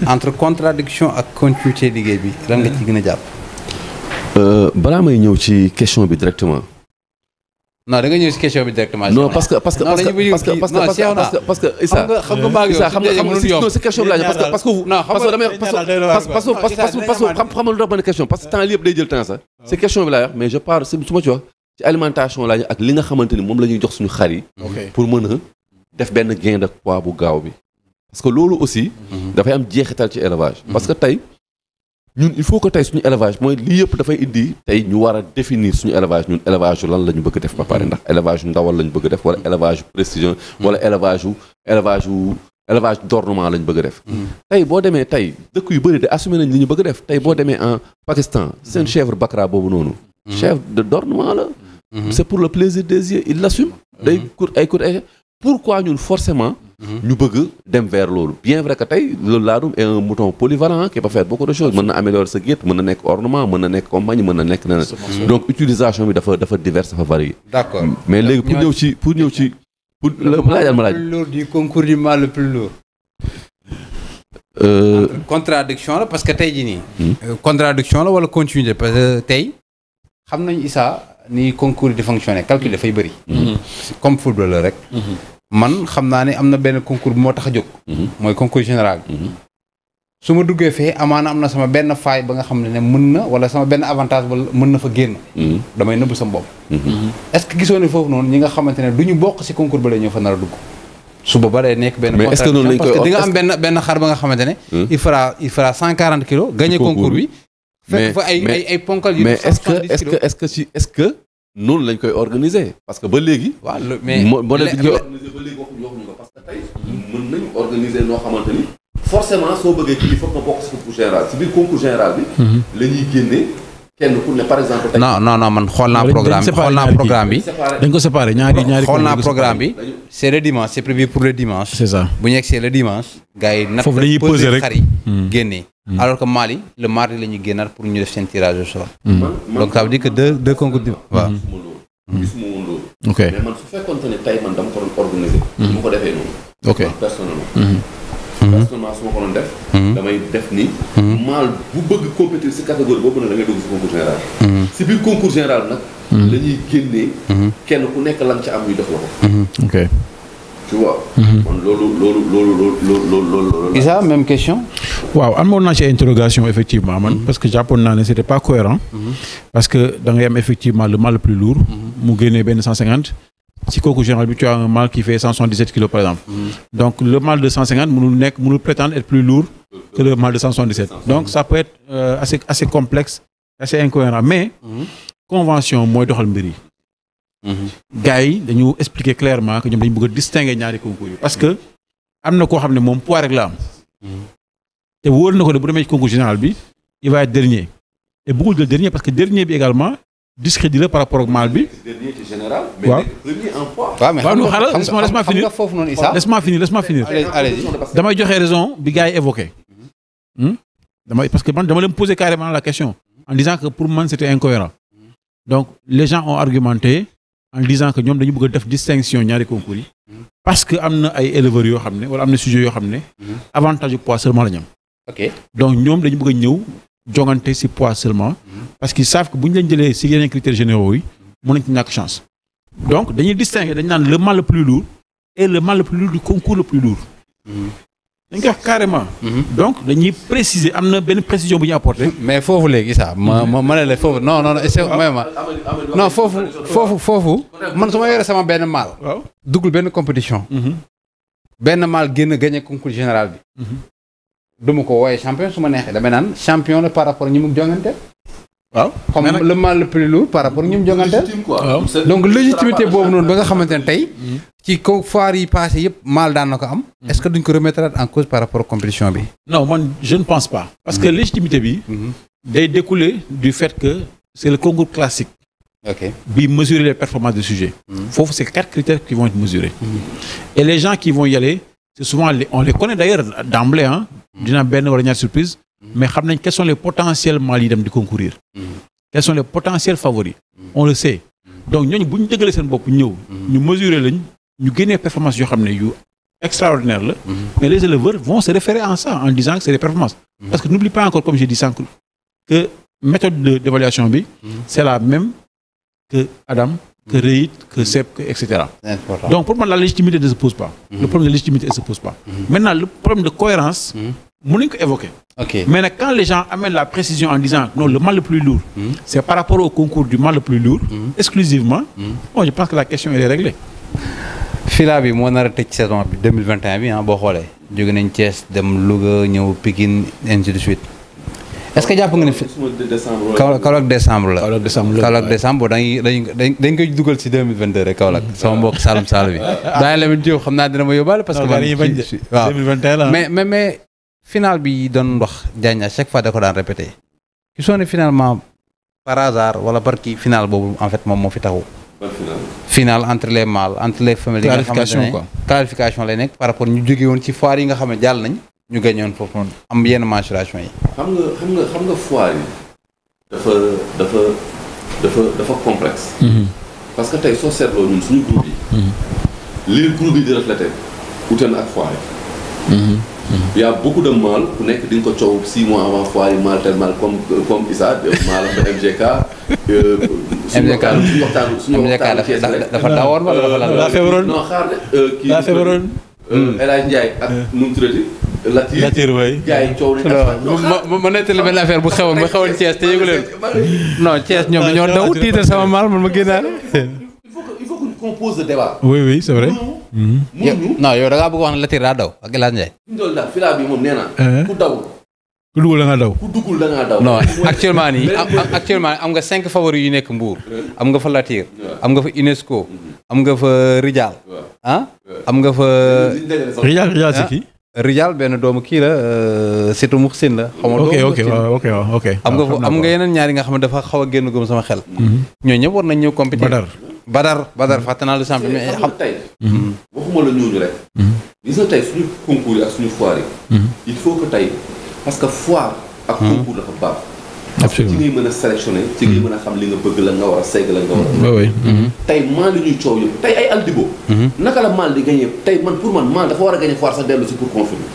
entre contradiction ak continuité liggéey bi lan nga ci gën a jàpp balaa may ñëw ci question bi directement non da nga ñëw ci question bi directement non parce que Issa xam nga maa ngi xam nga si question bi laa parce que xam lu tax benn question parce que temps li yëpp day jël temps sax si question bi laa wax mais je parle su ma ci wax ci alimentation laa ak li nga xamante ni moom la ñuy jox suñu xar yi pour mën a def benn gain de poids bu gaaw bi parce que loolu aussi dafay am jeexital ci élevage parce que tey ñun il faut que tey suñu élevage mooy lii yëpp dafay indi tey ñu war a définir suñu élevage ñun élevage yu lan la ñu bëgg def ba pare ndax élevage yu ndawal la ñu bëgg def wala élevage yu précision wala élevage d'ornement la ñu bëgg def tey boo demee tey dëkk yu bëri de assumé nañ li ñu bëgg def tey boo demee en Pakistan seen chèvre bakra boobu noonu chèvre d'ornement la c'est pour le plaisir des yeux il l'assume day court pourquoi ñun forcément ñu bëgg dem vers loolu bien vrai que tey le laadum est un mouton polyvalent qui peut faire beaucoup de choses mën na améliorer sa gétt mën na nekk ornement mën na nekk compagnie mën na nekk neneen donc utilisation bi dafa diverse dafa varié. D'accord mais léegi pour ñëw ci laajal ma laaj. le plus lourd du concours du mâle le plus lourd. Contradiction la parce que tey jii nii. Contradiction la wala continuité parce que tey xam nañu Issa ni concours yi di fonctionner calcul dafay bëri. comme football la rek. man xam naa ne am na benn concours bu moo tax a jóg. mooy concours général. su ma duggee fee amaana am na sama benn faay ba nga xam ne mën na wala sama benn avantage wala mën na fa génn. damay nëbb sama bopp. est-ce que gisoo ne foofu noonu ñi nga xamante ne du ñu bokk ci concours ba la ñoo fa nar a dugg. su boobaa day nekk benn. mais est-ce que noonu lañ koy parce que di nga am benn xar ba nga xamante ne. il fera 140 kilos. gagné concours bi. fekk fa ay ponkal yu. mais est-ce que noonu lañ koy organiser parce que ba léegi. waaw mais modèle bi ñu koy organiser ba léegi waxuñu ko parce que tey mën nañu organiser noo xamante ni forcément soo bëggee kii il faut que nga bokk si concours général si biir concours général bi. la ñuy génnee kenn ku ne par exemple. tey non man xool naa programme bi. dañ ko séparé ñaari xool naa programme bi. c'est le dimanche c'est prévu pour le dimanche. c'est ça bu ñu yegsee le dimanche. gars yi natt foofu dañuy peser rek xar yi génnee. alors que Mali le mardi la ñuy génnaat pour ñu def seen tirage au sort. donc ça veut dire que deux concours di waaw. gisuma woon loolu. ok mais man su fekkoon ne tey man dama ko doon organiser. mu ko defee noonu. ok personnellement. personnellement su ma ko doon def. damay def ni. maal bu bëgg compétir si catégorie boobu nag da ngay dugg si concours général. si biir concours général nag. la ñuy génnee. kenn ku nekk lan ca am ñu def la ko. ok. tu vois. kon loolu. Issa même question. waaw amoon naa ci interrogation effectivement man parce que jàppoon naa ne c'était pas cohérent parce que da ngay am effectivement le mâle le plus lourd mu génnee benn 150 ci concours général bi tu as un mâle qui fait 177 kilos par exemple donc le mâle de 150 mënul prétendre être plus lourd que le mâle de 177 donc ça peut être assez complexe assez incohérent mais convention mooy doxal mbir yi gars yi dañu expliquer clairement que ñoom dañu bëgg a distinguer ñaari concours yi parce que am na koo xam ne moom poids rek la am te wóor na ko ne bu demee ci concours général bi il va être dernier et bëggul jël dernier parce que dernier bi également discrédit la par rapport ak mâle bi. dernier ci général. mais waaw premier en poids. waaw mais laisse-moi finir foofu noonu Issa. laisse-moi finir. allez-y. damay joxe raison bi gars yi évoqué. parce que man dama leen poser carrément la question en disant que pour man c'était incohérent donc les gens ont argumenté en disant que ñoom dañu bëgg a def distinction ñaari concours yi parce que am na ay éleveurs yoo xam ne wala am na sujets yoo xam ne avantage du poids seulement la ñu am. ok donc ñoom dañu bëgg a ñëw jongante ci poids seulement parce qu'ils savent que bu ñu leen jëlee ci yeneen critères généraux yi mën nañ ci ñàkk chance donc dañuy distinguer dañu naan le mâle le plus lourd et le mâle le plus lourd du concours le plus lourd dañ koy wax carrément donc dañuy préciser am na benn précision bu ñu apporter mais foofu léegi sax ma ne la foofu non non foofu man su ma yore sama benn mâle waaw duggul benn compétition benn mâle génn gagné concours général bi duma ko wooye champion su ma neexee damay naan champion la par rapport ñu mu jongante waaw comme le mâle le plus lourd par rapport ñu mu jongante waaw donc légitimité boobu noonu ba nga xamante ne tey ci ko foire yi passé yëpp mâle daan na ko am est-ce que duñ ko remettre en cause par rapport compétition bi non man je ne pense pas parce que légitimité bi day découler du fait que c'est le concours classique ok bi mesurer les performances du sujet foofu c'est 4 critères qui vont être mesurés et les gens qui vont y aller c'est souvent on les connaît d'ailleurs d'emblée dina benn wala ñaar surprise mais xam nañ quels sont les potentiels mâles yi dem di concourir quels sont les potentiels favoris on le sait donc ñooñu bu ñu dëggalee seen bopp ñëw ñu mesurer lañ ñu génnee performance yoo xam ne yu extraordinaire la mais les éleveurs vont se référer en ça en disant que c'est des performances parce que n'oublie pas encore comme j'ai dit sànq que méthode d'évaluation bi c'est la même que Adam que Reit que Sepp que etc. Donc pour moi la légitimité ne se pose pas le problème de légitimité ne se pose pas maintenant le problème de cohérence mën nañu ko évoquer mais nag quand les gens amènent la précision en disant non le mâle le plus lourd c'est par rapport au concours du mâle le plus lourd exclusivement bon je pense que la question elle est réglée fila bi moo nar a tëj saison bi 2021 bi boo xoolee jóge nañ Thiès dem Louga ñëw Pikine ainsi de suite est-ce que jàpp nga ne Kaolack décembre la Kaolack décembre dañ koy dugal ci 2022 rek Kaolack sama mbokk Saloum Saloum bi daañu la Diop xam naa dina ma yóbbaale parce que waaw 2021 la mais final bi doon wax Diagne à chaque fois da ko daan répété ki soo ne finalement par hasard wala par kii final boobu en fait moom moo fi taxaw final entre les mâles entre les femelles. clarification quoi clarification lay nekk par rapport ñu jóge woon ci foire yi nga xam ne jàll nañ ñu gañoon foofu noonu am yenn mensuration yi. xam nga foire yi dafa complexe. parce que tey soo seetloo ñun suñu groupe yi. lii groupe yi di refléter ute na ak foire yi. y a beaucoup de mâles ku nekk di nga ko coow 6 mois avant foire yi mâle tel mâle comme Issa mâle de MGK. suñu waxtaan dafa dawoon wala dafa lan. daa feebaroon non xaar kii daa feebaroon. El Hadj Ndiaye ak nu mu tuddati. Latir waay gars yi coow nañ. ma nettali benn affaire bu xewoon Thiès te yëgu leen non Thiès ñoom dañoo daw tiital sama maal man ma génnaale. il faut qu'on pose le débat. oui c'est vrai. non yow da ngaa bëgg wax ne Latir daa daw ak El Hadj Ndiaye. fi mu toll daal filaa bi moom nee naa. ku daw. ku duggul da nga daw. ku duggul da ngaa daw. non actuellement am nga 5 favoris yu nekk Mbour. am nga fa Latir. am nga fa UNESCO. am nga fa Rijal. am nga fa. Rijal si kii. Rijal benn doomu kii la surtout Muxsin la. xam nga ok. am nga yeneen ñaari nga xam ne dafa xaw a génn gëm sama xel. ñooñu ñëpp war nañ ñëw compétir. Badar fàtte naa lu simple mais xam tey. waxuma la ñooñu rek. gis nga tey suñu concours yi ak suñu foire yi. il faut que tey parce que foire ak concours dafa baax. parce que ci ngay mën a sélectionné ci ngay mën a xam li nga bëgg la nga war a segg la nga war a. tey maal li ñuy coow yëpp tey ay Aldibo. naka la maal di gagné tey man pour man maal dafa war a gagné foire sax dellu si pour confirmer.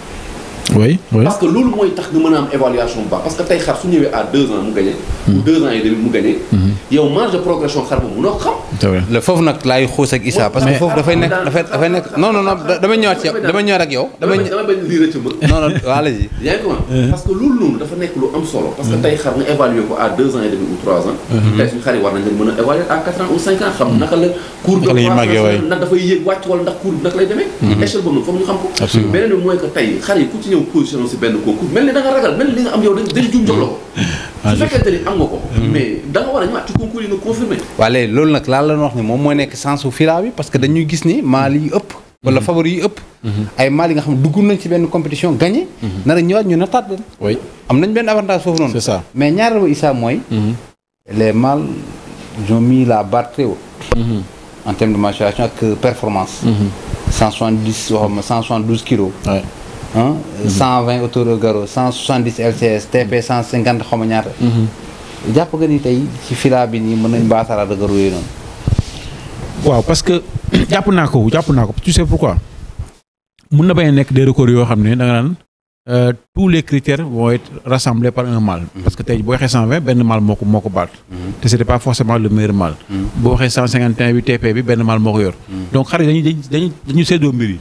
oui. parce que loolu mooy tax nga mën a am évaluation bu baax parce que tey xar su ñëwee à 2 ans mu gagné. ou 2 ans et demi mu gagné. yow marge de progression xar boobu mënoo ko xam. c'est vrai le foofu nag laay xuus ak Issa parce que foofu dafay nekk non damay ñëwaat ak yow. damay bañ lii rëcc ma. non waa la ji. yaa ngi ko parce que loolu noonu dafa nekk lu am solo. parce que tey xar nga évaluer ko à 2 ans et demi ou 3 ans. tey suñu xar yi war nañ leen mën a évaluer à 4 ans ou 5 ans xam naka la. courbe de croissance nag dafay yéeg wàcc wala ndax courbe bi naka lay demee. échelle boobu nag foog ñu xam ko. beneen bi mooy que tey xar yi ku ci ñëw position si benn concours mel ni da nga ragal mel ni li nga am yow dañ jum jox la ko. su fekkente ni am nga ko. mais da nga war a ñëwaat ci concours yi nga confirmer. waaye léegi loolu nag laa la wax ni moom mooy nekk sensu fila bi parce que dañuy gis ni maal yi ëpp. wala favori yi ëpp. ay maal yi nga xam ne dugg nañ ci benn compétition gagné. nar a ñëwaat ñu nattaat leen. oui am nañ benn avantage foofu noonu. c'est ça mais ñaareel ba Issa mooy. les mâles ont mis la barre très haute. en termes de maturation ak performance. 170 waxuma 172 kilos. 120 autour de garrot 170 LCS TP 150 xaw ma ñaata. jàpp nga ni tey ci fila bi nii mën nañ baatara de garrot yooyu noonu. waaw parce que jàpp naa ko tu sais pourquoi mun na bañ a nekk des records yoo xam ne da nga naan tous les critères vont être rassemblés par un mâle. parce que tey boo waxee 120 benn mâle moo ko baat. te c'était pas forcément le meilleur mâle. boo waxee 151 bi TP bi benn mâle moo ko yor. donc xar yi dañuy séddoo mbir yi.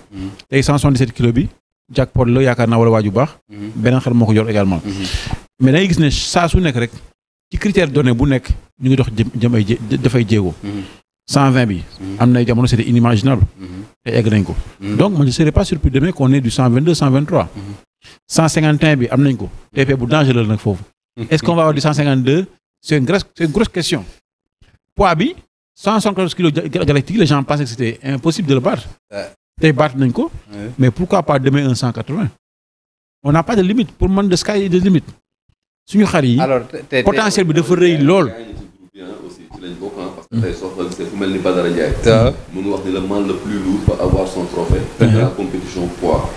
tey 177 kilos bi. jackpot la yaakaar naa wala waaju baax. beneen xar moo ko yor également. mais da ngay gis ne saa su nekk rek ci critère donné bu nekk ñu ngi dox jëm ay dafay jéego. 120 bi. am na ay jamono c'était inimaginable. te egg nañ ko. donc man je serais pas surpris demain qu'on ait du 122 123. 151 bi am nañ ko. TP bu dangereux nag foofu. est-ce qu'on va avoir du 152 c'est une grosse question. poids bi 174 kilos galactique les gens pensaient que c'était impossible de le battre. tey baat nañ ko. mais pourquoi pas demain un 180. on n'a pas de limite pour man de sky is the limit. suñu xar yi. alors potentiel bi dafa rëy lool. parce que tey soo xoolee fu mel ni Badara Ndiaye. mu ngi wax ni le mâle le plus lourd peut avoir son trophée. de la compétition poids.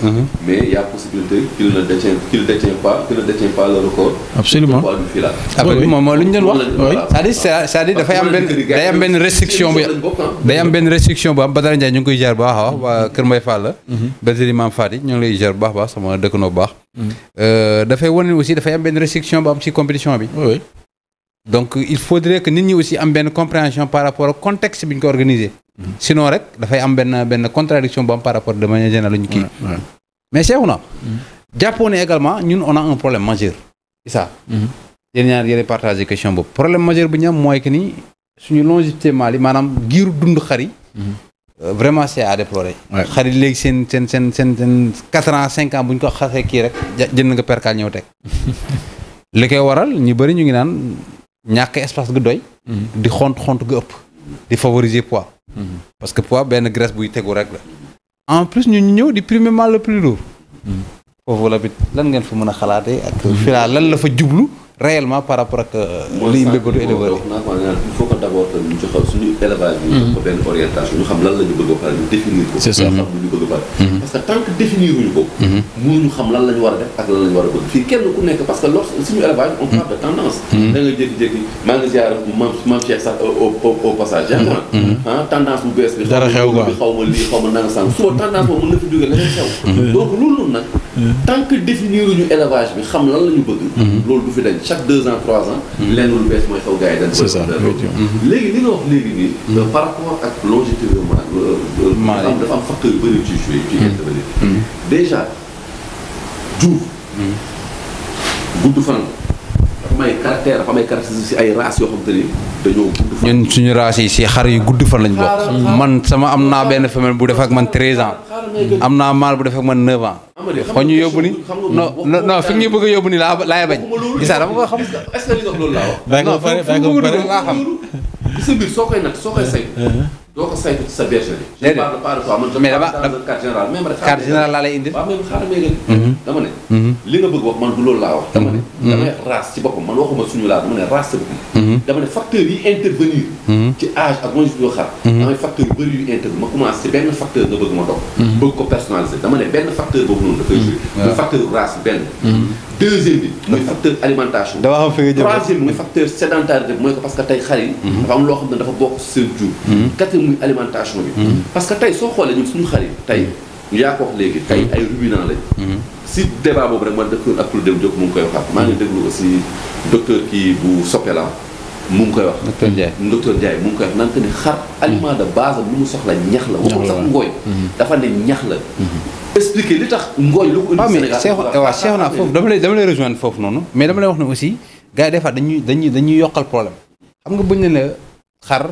mais il y a possibilité qu'il ne détient pas le record. absolument du poids du filage. après moom lu ñu doon wax. c'est-à-dire dafay am benn restriction bu day am benn restriction bu am Badara Ndiaye ñu ngi koy jaar bu baax a wax waa Kër Mbaye Fall la. Bergerie Mame Fati ñu ngi lay jaar bu baax a baax sama dëkkandoo bu baax. dafay wane aussi dafay am benn restriction bu am ci compétition bi. donc il faudrait que nit ñi aussi am benn compréhension par rapport au contexte bi ñu ko organisé. sinon rek dafay am benn contradiction bu am par rapport de manière générale ñu kii. mais Cheikh na jàppoo ne également ñun on a un problème majeur. c'est ça. yéen ñaar yéen partagé question boobu problème majeur bu ñu am mooy que ni suñu longévité mâle yi maanaam giiru dund xar yi. vraiment c'est à déplorer. xar yi léegi seen 4 ans 5 ans bu ñu ko xasee kii rek jënd nga percal ñëw teg. li koy waral ñu bëri ñu ngi naan. ñàkk espace gu doy. di xont gu ëpp. di favoriser poids. parce que poids benn graisse buy tegu rek la. en plus ñu ñëw di primer mâle le plus lourd. foofu la bit lan ngeen fa mën a xalaatee ak. fila lan la fa jublu réellement par rapport ak liy mbébétu éleveur yi. il faut que d'abord que ñu joxe suñu élevage bi. ñu jox ko benn orientation ñu xam lan la ñu bëgg a pare ñu définir ko. c'est ça xam lu ñu bëgg a pare. parce que tant que définir wuñu ko. mënuñu xam lan la ñu war a def ak lan la ñu war a bëgg fii kenn ku nekk parce que lorsque suñu élevage on parle de tendance. da nga jékki-jékki maa ngi ziar maam Cheikh sax au passage. ah tendance bu bees bi. dara xew quoi xaw ma lii xaw ma nanga sànq suba tendance boobu mën na fi jógee leneen xew. donc loolu nag. tant que définir ñu élevage bi xam lan la ñu bëgg. loolu du fi dañ chaque 2 ans 3 ans. lenn lu bees mooy xaw gars yi dañ. c'est ça léegi li nga wax léegi nii. par rapport ak longévité dafa am facteur yu bëri ci joué ci intervenir. déjà jur. gudd fan. dafa may caractère dafa may caractéristiques si ay races yoo xam te ni dañoo gudd fan. ñun suñu race yi si xar yu gudd fan lañ bokk. man sama am naa benn femelle bu def ak man 13 ans. am naa mâle bu def ak man 9 ans. kon ñu yóbbu ni non fi ñu bëgg a yóbbu ni laay bañ. gisaa dama ko xam. est-ce que li nga wax loolu laa wax. non fu mu bëgg a dugg nga xam. ci sa biir soo koy nag soo koy saytu. doo ko saytu ci sa bergerie. déedéet je parle pas de toi man. mais dama dans un cadre général même rek. carte générale laa lay indil. waaw même xaaral may gën. dama ne. li nga bëgg wax man du loolu laa wax. dama ne. damay race ci boppam man waxuma suñu laa dama ne race sa boppam. dama ne facteurs yi intervenir. ci âge ak mooy suñu xar. damay facteurs yu bëri yu intervenir ma commencé ci benn facteur nga bëgg ma toog. bëgg ko personnaliser dama ne benn facteur boobu noonu dafay jouer. muy facteur race benn. deuxième bi muy facteur alimentation. dama xam fi nga jëm troisième bi muy facteur sédentarité bi mooy ko parce que tey xar yi. dafa am loo xam ne dafa bokk seen jur. quatrième muy alimentation bi. parce que tey soo xoolee ñun suñu xar yi tey yaa ko wax léegi tey ay ruminants lañ. si débat boobu rek ma dëkkoon ak Claude Diop mu ngi koy waxaat maa ngi déglu aussi docteur kii bu Sopela mu ngi koy wax. docteur Ndiaye mu ngi koy wax naan que ni xar aliment de base am lu mu soxla ñax la. waxul sax ngooñ. dafa ne ñax la. expliquer li tax ngooñ lu ko indi Sénégal. waaw Cheikh naa foofu dama lay rejoindre foofu noonu mais dama lay wax ne aussi gars yi des fois dañuy yokkal problème xam nga buñ ne la xar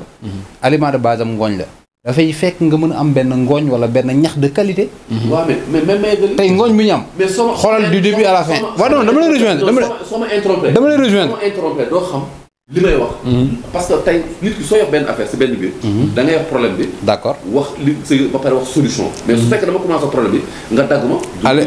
aliment de base am ngooñ la dafay fekk nga mën a am benn ngooñ wala benn ñax de qualité. waaw mais tey ngooñ bi ñu am. mais soo ma xoolal du début à la fin. waaw non dama lay rejoindre soo ma interrompé dama lay rejoindre doo xam li may wax. parce que tey nit ki soo yox benn affaire si benn biir. da ngay wax problème bi. d'accord wax li ba pare wax solution. mais su fekkee dama commencé wax problème bi nga dagg ma. allez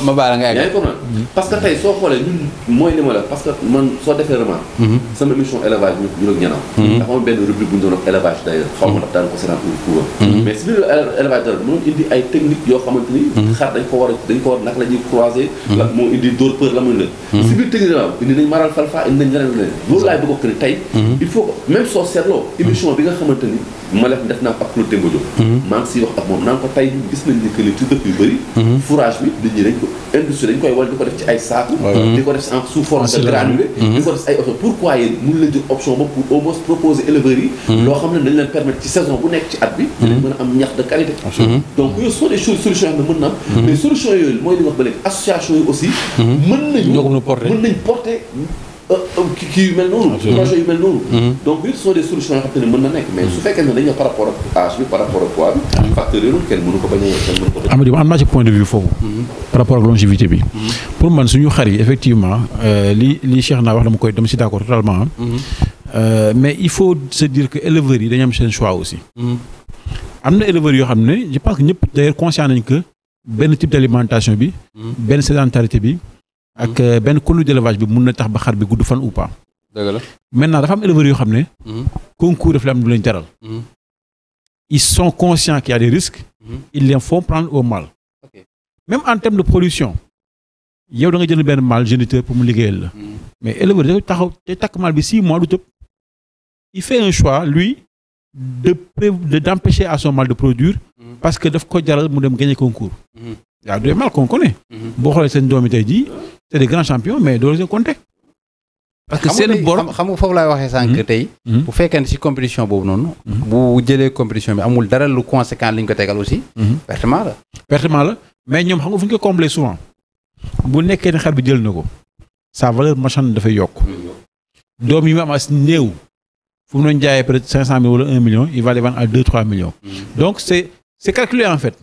ma baal la nga egg. yaa ngi comprendre parce que tey soo xoolee ñun mooy li ma la parce que man soo defee remarque. sama émission élevage ñu ak ñanaaw. dafa am benn rubrique bu ñu doon wax élevage d'ailleurs xaw ma ndax daan ko seetaan pour mais si biir élevage d'ailleurs mënoon indi ay techniques yoo xamante ni. xar dañ ko war naka la ñuy croiser. la moo indi dóor peur la muy la. si biir technique la indi nañ maral falfa indi nañ leneen loolu laay bëgg a wax ne tey il faut que même soo seetloo émission bi nga xamante ni ma def naa ak Claude Demba Diop maa ngi siy wax ak moom naan ko tey gis nañ ni que ni ci dëkk yu bëri fourrage bi nit ñi dañ ko industrie dañ koy wal di ko def ci ay saaku di ko def en sous forme de granulé di ko def ay option pourquoi yéen mun leen jël option ba pour au moins proposer éleveurs yi loo xam ne dañ leen permettre ci saison bu nekk ci at bi dinañ mën a am ñax de qualité donc yooyu sont des solutions yoo xam ne mën na am mais solution yooyu mooy li nga wax ba léegi association yi aussi mën nañ porter kii yu mel noonu projet yu mel noonu donc yooyu sont des solutions yoo xam ne mën na nekk mais su fekkee ne dañu par rapport ak âge bi par rapport ak poids bi facteur yooyu kenn mënu ko bañ a Amady am naa ci point de vue foofu par rapport ak longévité bi pour man suñu xar yi effectivement li Cheikh naa wax dama si d'accord totalement mais il faut se dire que éleveurs yi dañu am seen choix aussi am na éleveurs yoo xam ne je pense que ñëpp d'ailleurs conscient nañ que benn type d'alimentation bi benn sédentarité bi ak benn conduite d'élevage bi mun na tax ba xar bi gudd fan ou pas. dëgg la maintenant dafa am éleveurs yoo xam ne. concours daf la am lu leen jaral. ils sont conscients qu'il y a des risques. ils les font prendre au mal. même en termes de production. yow da nga jënd benn mâle géniteur pour mu liggéeyal la. mais éleveur dafa taxaw te takk mâle bi 6 mois du tëb. il fait un choix lui d'empêcher à son mâle de produire. parce que daf ko jaral mu dem gagner concours. y a des mâles qu'on connaît. boo xoolee seen doomi tey jii. c'est des grands champions mais doo leen compter. parce que seen borom xam nga foofu laay waxee sànq tey. bu fekkee ne ci compétition boobu noonu. bu jëlee compétition bi amul dara lu conséquent li ñu ko tegal aussi. pertement la mais ñoom xam nga fu ñu ko combler souvent. bu nekkee ne xar bi jël na ko. sa valeur marchande dafay yokk. doom yi mu am as néew. fu mu doon jaayee peut-être 500 000 wala 1 million il va les vendre à 2-3 millions. donc c'est calculé en fait.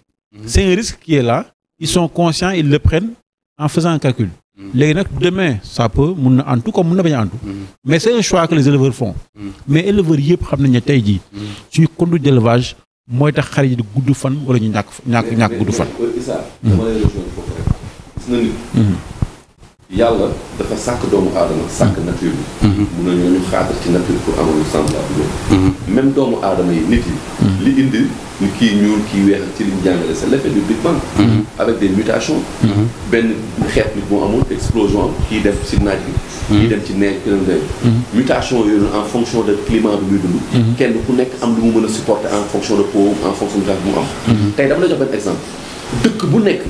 c'est un risque qui est là. ils sont conscients ils le prennent en faisant un calcul. léegi nag demain ça peut mun na antu comme mun na bañ a antu. mais c'est un choix que les éleveurs font. mais éleveurs yëpp xam nañ ne tey jii suñu conduite d'élevage mooy tax xar yi di gudd fan wala ñu ñàkk gudd fan. dama lay rejoindre foofu rek gis na nit yàlla dafa sàkk doomu aadama sàkk nature bi. mun nañoo ñu xaatal ci nature pour amal lu semblable loolu. même doomu aadama yi nit yi. li indi ni kii ñuul kii weex ci liñ jàngale c'est l'effet du Big Bang. avec des mutations. benn xeet nit moo amoon explosion kii def si naaj bi. kii dem ci neeg ki dem mutation yooyu en fonction de climat bi muy dund. kenn ku nekk am lu mu mën a supporter en fonction de peau en fonction de bu mu am. tey dama la jox benn exemple dëkk bu nekk.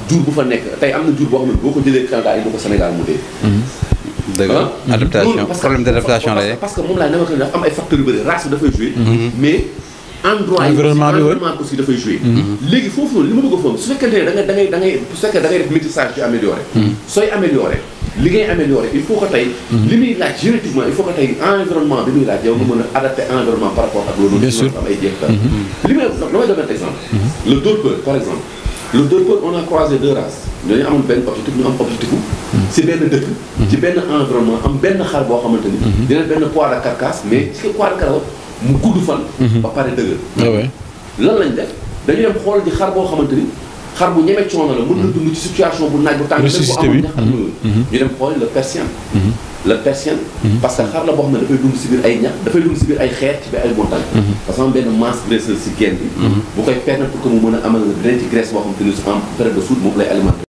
jur bu fa nekk tey am na jur boo xam ne boo ko jëlee Canada indi ko Sénégal mu dee. dëgg la adaptation problème d'adaptation la parce que moom laa ne ma ko dafa am ay facteurs yu bëri race bi dafay jouer. mais endroit yi environnement aussi dafay jouer. léegi foofu noonu li ma bëgg a foofu su fekkee ne da ngay su fekkee da ngay def métissage ci amélioré. sooy amélioré li ngay amélioré il faut que tey. li muy laaj génétiquement il faut que tey environnement bi muy laaj yow nga mën a adapté environnement par rapport ak loolu. bien sûr am ay jeexital. li may damay jox benn exemple. le dorpeur par exemple. le dorpeur on a croisé deux races dañu amoon benn objectif ñu am objectif si benn dëkk ci benn environnement am benn xar boo xamante ni dina benn poids de carcasse mais ci poids de carcasse mu gudd fan ba pare dëgër lan lañ def dañu dem xool di xar boo xamante ni xar bu ñeme coono la mën na dund ci situation bu naaj bu tàng bu amul ñax ñu dem xool le persien le persien parce que xar la boo xam ne dafay dund si biir ay ñax dafay dund si biir ay xeer ci biir ay montagne parce que am benn masse graisseuse si genn bi bu koy permettre pour que mu mën a amal dinañ ci graisse boo xam te ni en période de soude moom lay alimenter